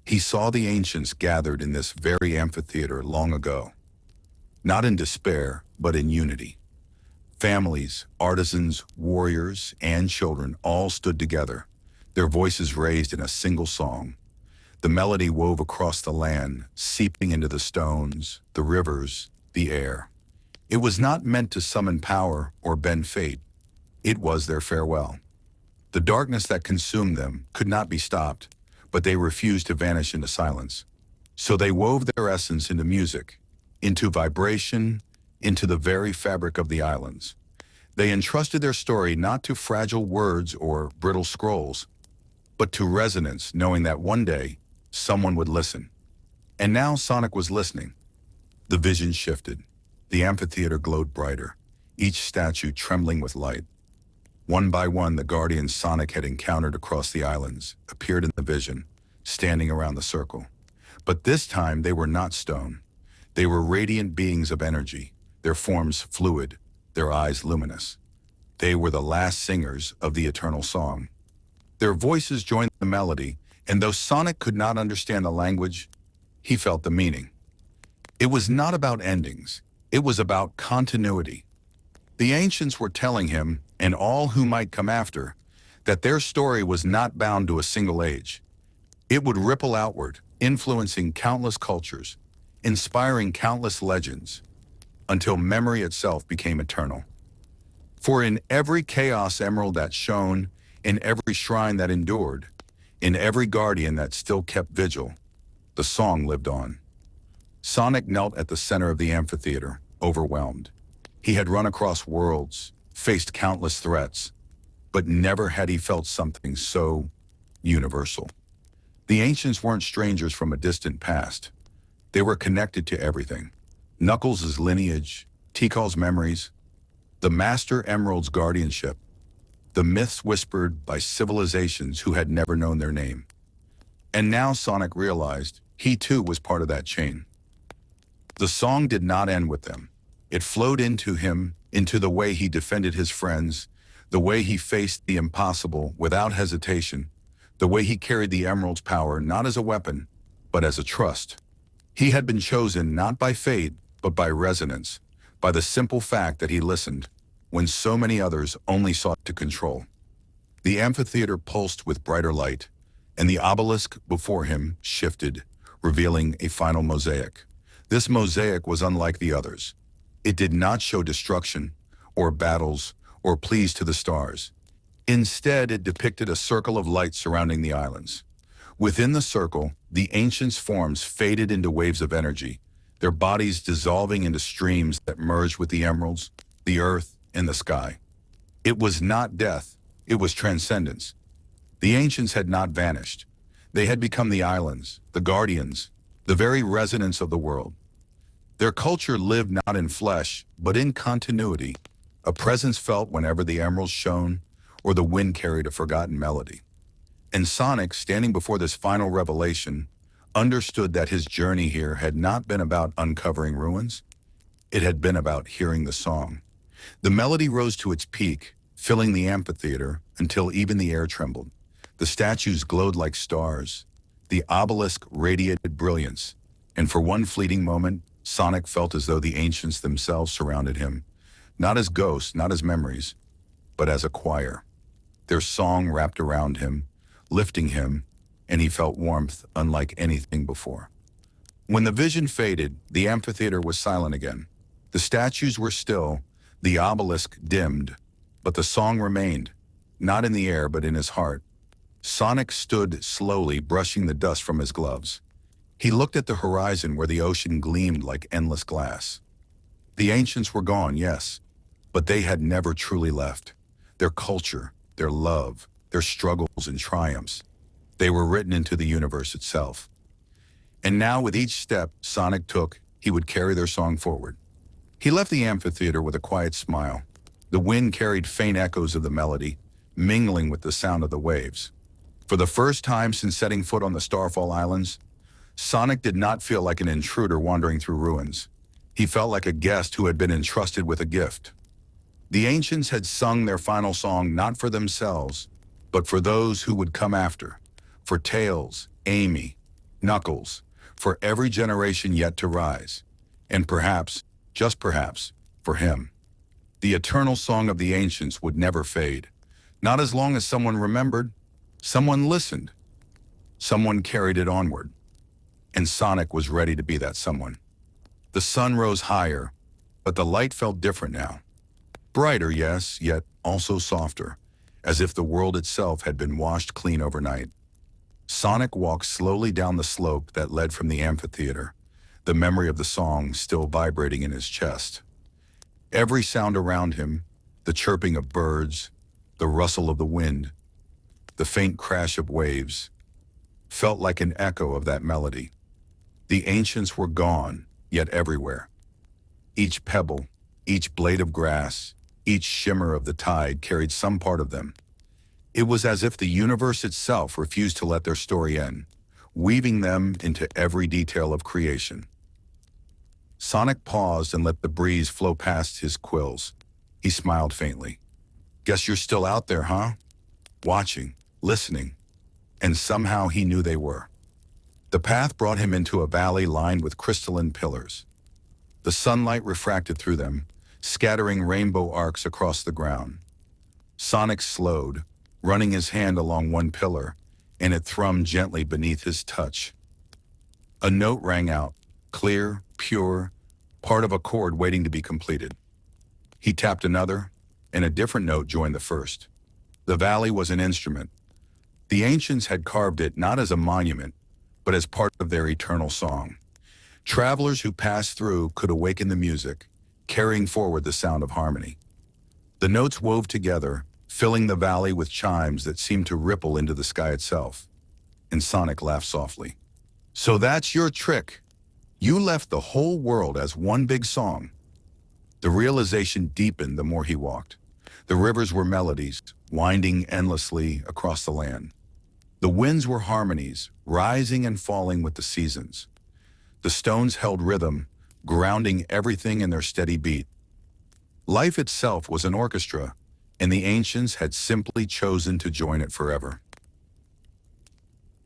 He saw the ancients gathered in this very amphitheater long ago, not in despair, but in unity. Families, artisans, warriors, and children all stood together, their voices raised in a single song. The melody wove across the land, seeping into the stones, the rivers, the air. It was not meant to summon power or bend fate. It was their farewell. The darkness that consumed them could not be stopped, but they refused to vanish into silence. So they wove their essence into music, into vibration, into the very fabric of the islands. They entrusted their story not to fragile words or brittle scrolls, but to resonance, knowing that one day someone would listen. And now Sonic was listening. The vision shifted. The amphitheater glowed brighter, each statue trembling with light. One by one, the guardians Sonic had encountered across the islands appeared in the vision, standing around the circle. But this time they were not stone. They were radiant beings of energy, their forms fluid, their eyes luminous. They were the last singers of the eternal song. Their voices joined the melody, and though Sonic could not understand the language, he felt the meaning. It was not about endings. It was about continuity. The ancients were telling him, and all who might come after, that their story was not bound to a single age. It would ripple outward, influencing countless cultures, inspiring countless legends, until memory itself became eternal. For in every chaos emerald that shone, in every shrine that endured, in every guardian that still kept vigil, the song lived on. Sonic knelt at the center of the amphitheater, overwhelmed. He had run across worlds, faced countless threats, but never had he felt something so universal. The ancients weren't strangers from a distant past. They were connected to everything. Knuckles' lineage, Tikal's memories, the Master Emerald's guardianship, the myths whispered by civilizations who had never known their name. And now Sonic realized he too was part of that chain. The song did not end with them. It flowed into him, into the way he defended his friends, the way he faced the impossible without hesitation, the way he carried the Emerald's power not as a weapon, but as a trust. He had been chosen not by fate, but by resonance, by the simple fact that he listened, when so many others only sought to control. The amphitheater pulsed with brighter light, and the obelisk before him shifted, revealing a final mosaic. This mosaic was unlike the others. It did not show destruction, or battles, or pleas to the stars. Instead, it depicted a circle of light surrounding the islands. Within the circle, the ancients' forms faded into waves of energy, their bodies dissolving into streams that merged with the emeralds, the earth, and the sky. It was not death, it was transcendence. The ancients had not vanished. They had become the islands, the guardians, the very resonance of the world. Their culture lived not in flesh, but in continuity, a presence felt whenever the emeralds shone or the wind carried a forgotten melody. And Sonic, standing before this final revelation, understood that his journey here had not been about uncovering ruins. It had been about hearing the song. The melody rose to its peak, filling the amphitheater until even the air trembled. The statues glowed like stars. The obelisk radiated brilliance, and for one fleeting moment, Sonic felt as though the ancients themselves surrounded him, not as ghosts, not as memories, but as a choir. Their song wrapped around him, lifting him, and he felt warmth unlike anything before. When the vision faded, the amphitheater was silent again. The statues were still, the obelisk dimmed, but the song remained, not in the air but in his heart. Sonic stood slowly, brushing the dust from his gloves. He looked at the horizon where the ocean gleamed like endless glass. The ancients were gone, yes, but they had never truly left. Their culture, their love, their struggles and triumphs, they were written into the universe itself. And now with each step Sonic took, he would carry their song forward. He left the amphitheater with a quiet smile. The wind carried faint echoes of the melody, mingling with the sound of the waves. For the first time since setting foot on the Starfall Islands, Sonic did not feel like an intruder wandering through ruins. He felt like a guest who had been entrusted with a gift. The ancients had sung their final song not for themselves, but for those who would come after, for Tails, Amy, Knuckles, for every generation yet to rise, and perhaps, just perhaps, for him. The eternal song of the ancients would never fade, not as long as someone remembered, someone listened, someone carried it onward. And Sonic was ready to be that someone. The sun rose higher, but the light felt different now. Brighter, yes, yet also softer, as if the world itself had been washed clean overnight. Sonic walked slowly down the slope that led from the amphitheater. the memory of the song still vibrating in his chest. Every sound around him, the chirping of birds, the rustle of the wind, the faint crash of waves, felt like an echo of that melody. The ancients were gone, yet everywhere. Each pebble, each blade of grass, each shimmer of the tide carried some part of them. It was as if the universe itself refused to let their story end, weaving them into every detail of creation. Sonic paused and let the breeze flow past his quills. He smiled faintly. "Guess you're still out there, huh? Watching, listening." And somehow he knew they were. The path brought him into a valley lined with crystalline pillars. The sunlight refracted through them, scattering rainbow arcs across the ground. Sonic slowed, running his hand along one pillar, and it thrummed gently beneath his touch. A note rang out, clear, pure, part of a chord waiting to be completed. He tapped another, and a different note joined the first. The valley was an instrument. The ancients had carved it not as a monument, but as part of their eternal song. Travelers who passed through could awaken the music, carrying forward the sound of harmony. The notes wove together, filling the valley with chimes that seemed to ripple into the sky itself. And Sonic laughed softly. "So that's your trick. You left the whole world as one big song." The realization deepened the more he walked. The rivers were melodies, winding endlessly across the land. The winds were harmonies, rising and falling with the seasons. The stones held rhythm, grounding everything in their steady beat. Life itself was an orchestra, and the ancients had simply chosen to join it forever.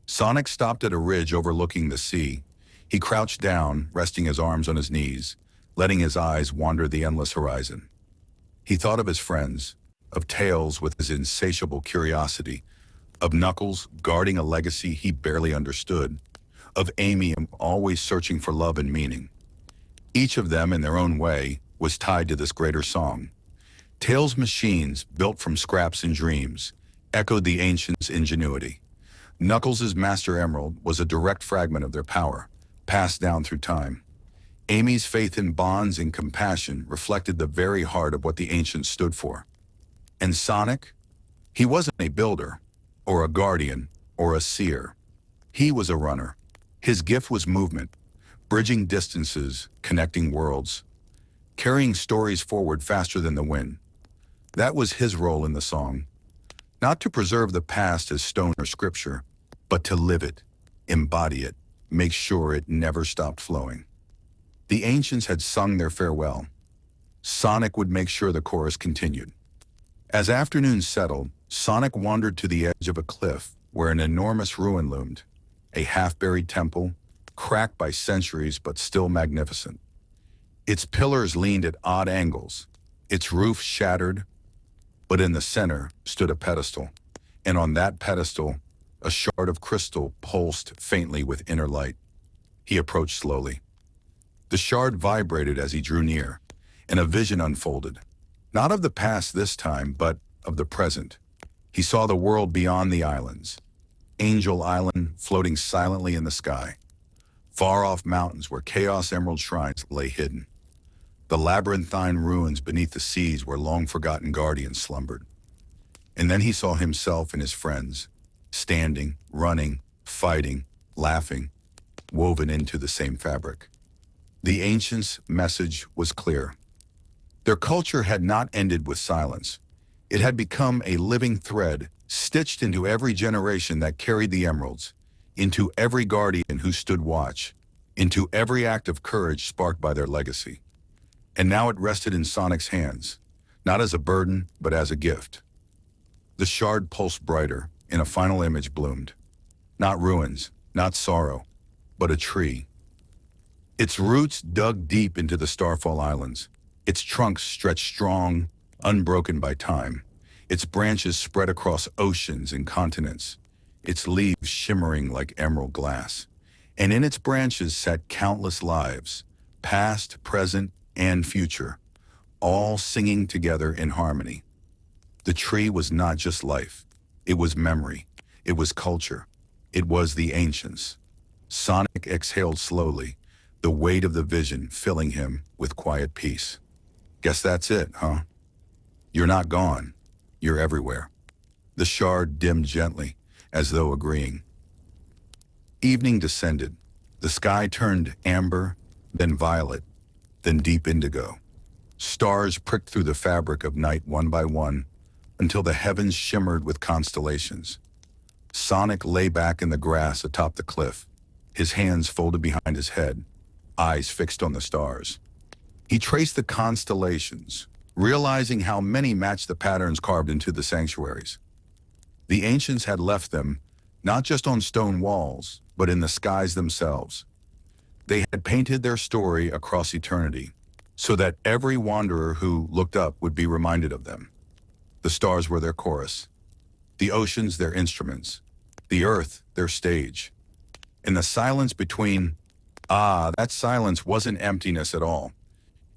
Sonic stopped at a ridge overlooking the sea. He crouched down, resting his arms on his knees, letting his eyes wander the endless horizon. He thought of his friends, of Tails with his insatiable curiosity, of Knuckles guarding a legacy he barely understood, of Amy always searching for love and meaning. Each of them, in their own way, was tied to this greater song. Tails' machines, built from scraps and dreams, echoed the ancients' ingenuity. Knuckles' Master Emerald was a direct fragment of their power, passed down through time. Amy's faith in bonds and compassion reflected the very heart of what the ancients stood for. And Sonic? He wasn't a builder, or a guardian, or a seer. He was a runner. His gift was movement, bridging distances, connecting worlds, carrying stories forward faster than the wind. That was his role in the song. Not to preserve the past as stone or scripture, but to live it, embody it, make sure it never stopped flowing. The ancients had sung their farewell. Sonic would make sure the chorus continued. As afternoon settled, Sonic wandered to the edge of a cliff where an enormous ruin loomed, a half-buried temple, cracked by centuries but still magnificent. Its pillars leaned at odd angles, its roof shattered, but in the center stood a pedestal, and on that pedestal, a shard of crystal pulsed faintly with inner light. He approached slowly. The shard vibrated as he drew near, and a vision unfolded, not of the past this time, but of the present. He saw the world beyond the islands, Angel Island floating silently in the sky, far-off mountains where Chaos Emerald shrines lay hidden, the labyrinthine ruins beneath the seas where long-forgotten guardians slumbered. And then he saw himself and his friends, standing, running, fighting, laughing, woven into the same fabric. The ancients' message was clear. Their culture had not ended with silence. It had become a living thread, stitched into every generation that carried the emeralds, into every guardian who stood watch, into every act of courage sparked by their legacy. And now it rested in Sonic's hands, not as a burden, but as a gift. The shard pulsed brighter, and a final image bloomed. Not ruins, not sorrow, but a tree. Its roots dug deep into the Starfall Islands. Its trunk stretched strong, unbroken by time. Its branches spread across oceans and continents, its leaves shimmering like emerald glass. And in its branches sat countless lives, past, present, and future, all singing together in harmony. The tree was not just life. It was memory. It was culture. It was the ancients. Sonic exhaled slowly, the weight of the vision filling him with quiet peace. Guess that's it, huh? You're not gone. You're everywhere. The shard dimmed gently, as though agreeing. Evening descended. The sky turned amber, then violet, then deep indigo. Stars pricked through the fabric of night one by one, until the heavens shimmered with constellations. Sonic lay back in the grass atop the cliff, his hands folded behind his head, eyes fixed on the stars. He traced the constellations, realizing how many matched the patterns carved into the sanctuaries. The ancients had left them, not just on stone walls, but in the skies themselves. They had painted their story across eternity, so that every wanderer who looked up would be reminded of them. The stars were their chorus, the oceans their instruments, the earth their stage. And the silence between, that silence wasn't emptiness at all.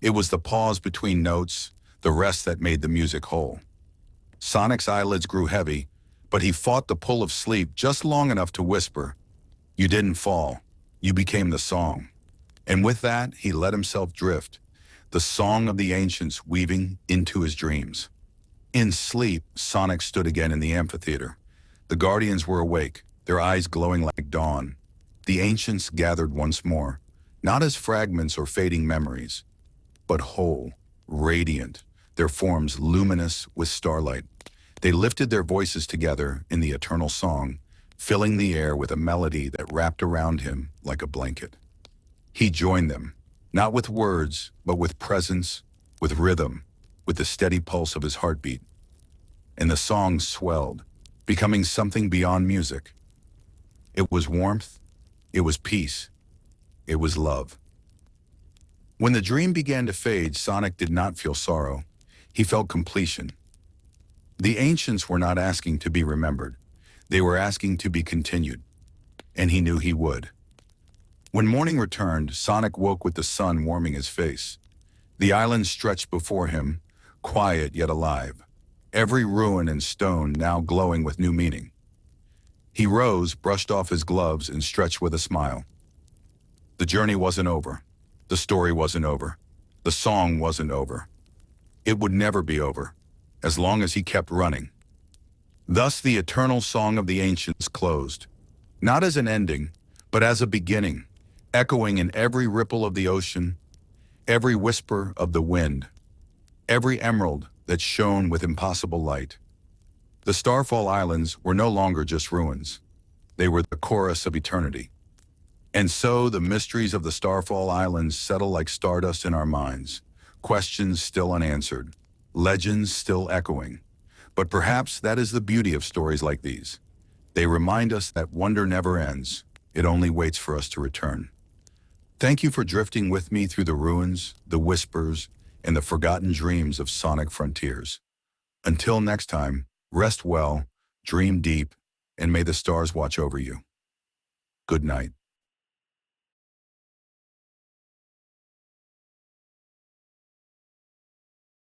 It was the pause between notes, the rest that made the music whole. Sonic's eyelids grew heavy, but he fought the pull of sleep just long enough to whisper, "You didn't fall. You became the song." And with that, he let himself drift, the song of the ancients weaving into his dreams. In sleep, Sonic stood again in the amphitheater. The guardians were awake, their eyes glowing like dawn. The ancients gathered once more, not as fragments or fading memories, but whole, radiant, their forms luminous with starlight. They lifted their voices together in the eternal song, filling the air with a melody that wrapped around him like a blanket. He joined them, not with words, but with presence, with rhythm, with the steady pulse of his heartbeat. And the song swelled, becoming something beyond music. It was warmth, it was peace, it was love. When the dream began to fade, Sonic did not feel sorrow. He felt completion. The ancients were not asking to be remembered. They were asking to be continued, and he knew he would. When morning returned, Sonic woke with the sun warming his face. The island stretched before him, quiet yet alive, every ruin and stone now glowing with new meaning. He rose, brushed off his gloves, and stretched with a smile. The journey wasn't over. The story wasn't over. The song wasn't over. It would never be over, as long as he kept running. Thus the eternal song of the ancients closed, not as an ending, but as a beginning, echoing in every ripple of the ocean, every whisper of the wind, every emerald that shone with impossible light. The Starfall Islands were no longer just ruins. They were the chorus of eternity. And so the mysteries of the Starfall Islands settle like stardust in our minds, questions still unanswered, legends still echoing. But perhaps that is the beauty of stories like these. They remind us that wonder never ends. It only waits for us to return. Thank you for drifting with me through the ruins, the whispers, and the forgotten dreams of Sonic Frontiers. Until next time, rest well, dream deep, and may the stars watch over you. Good night.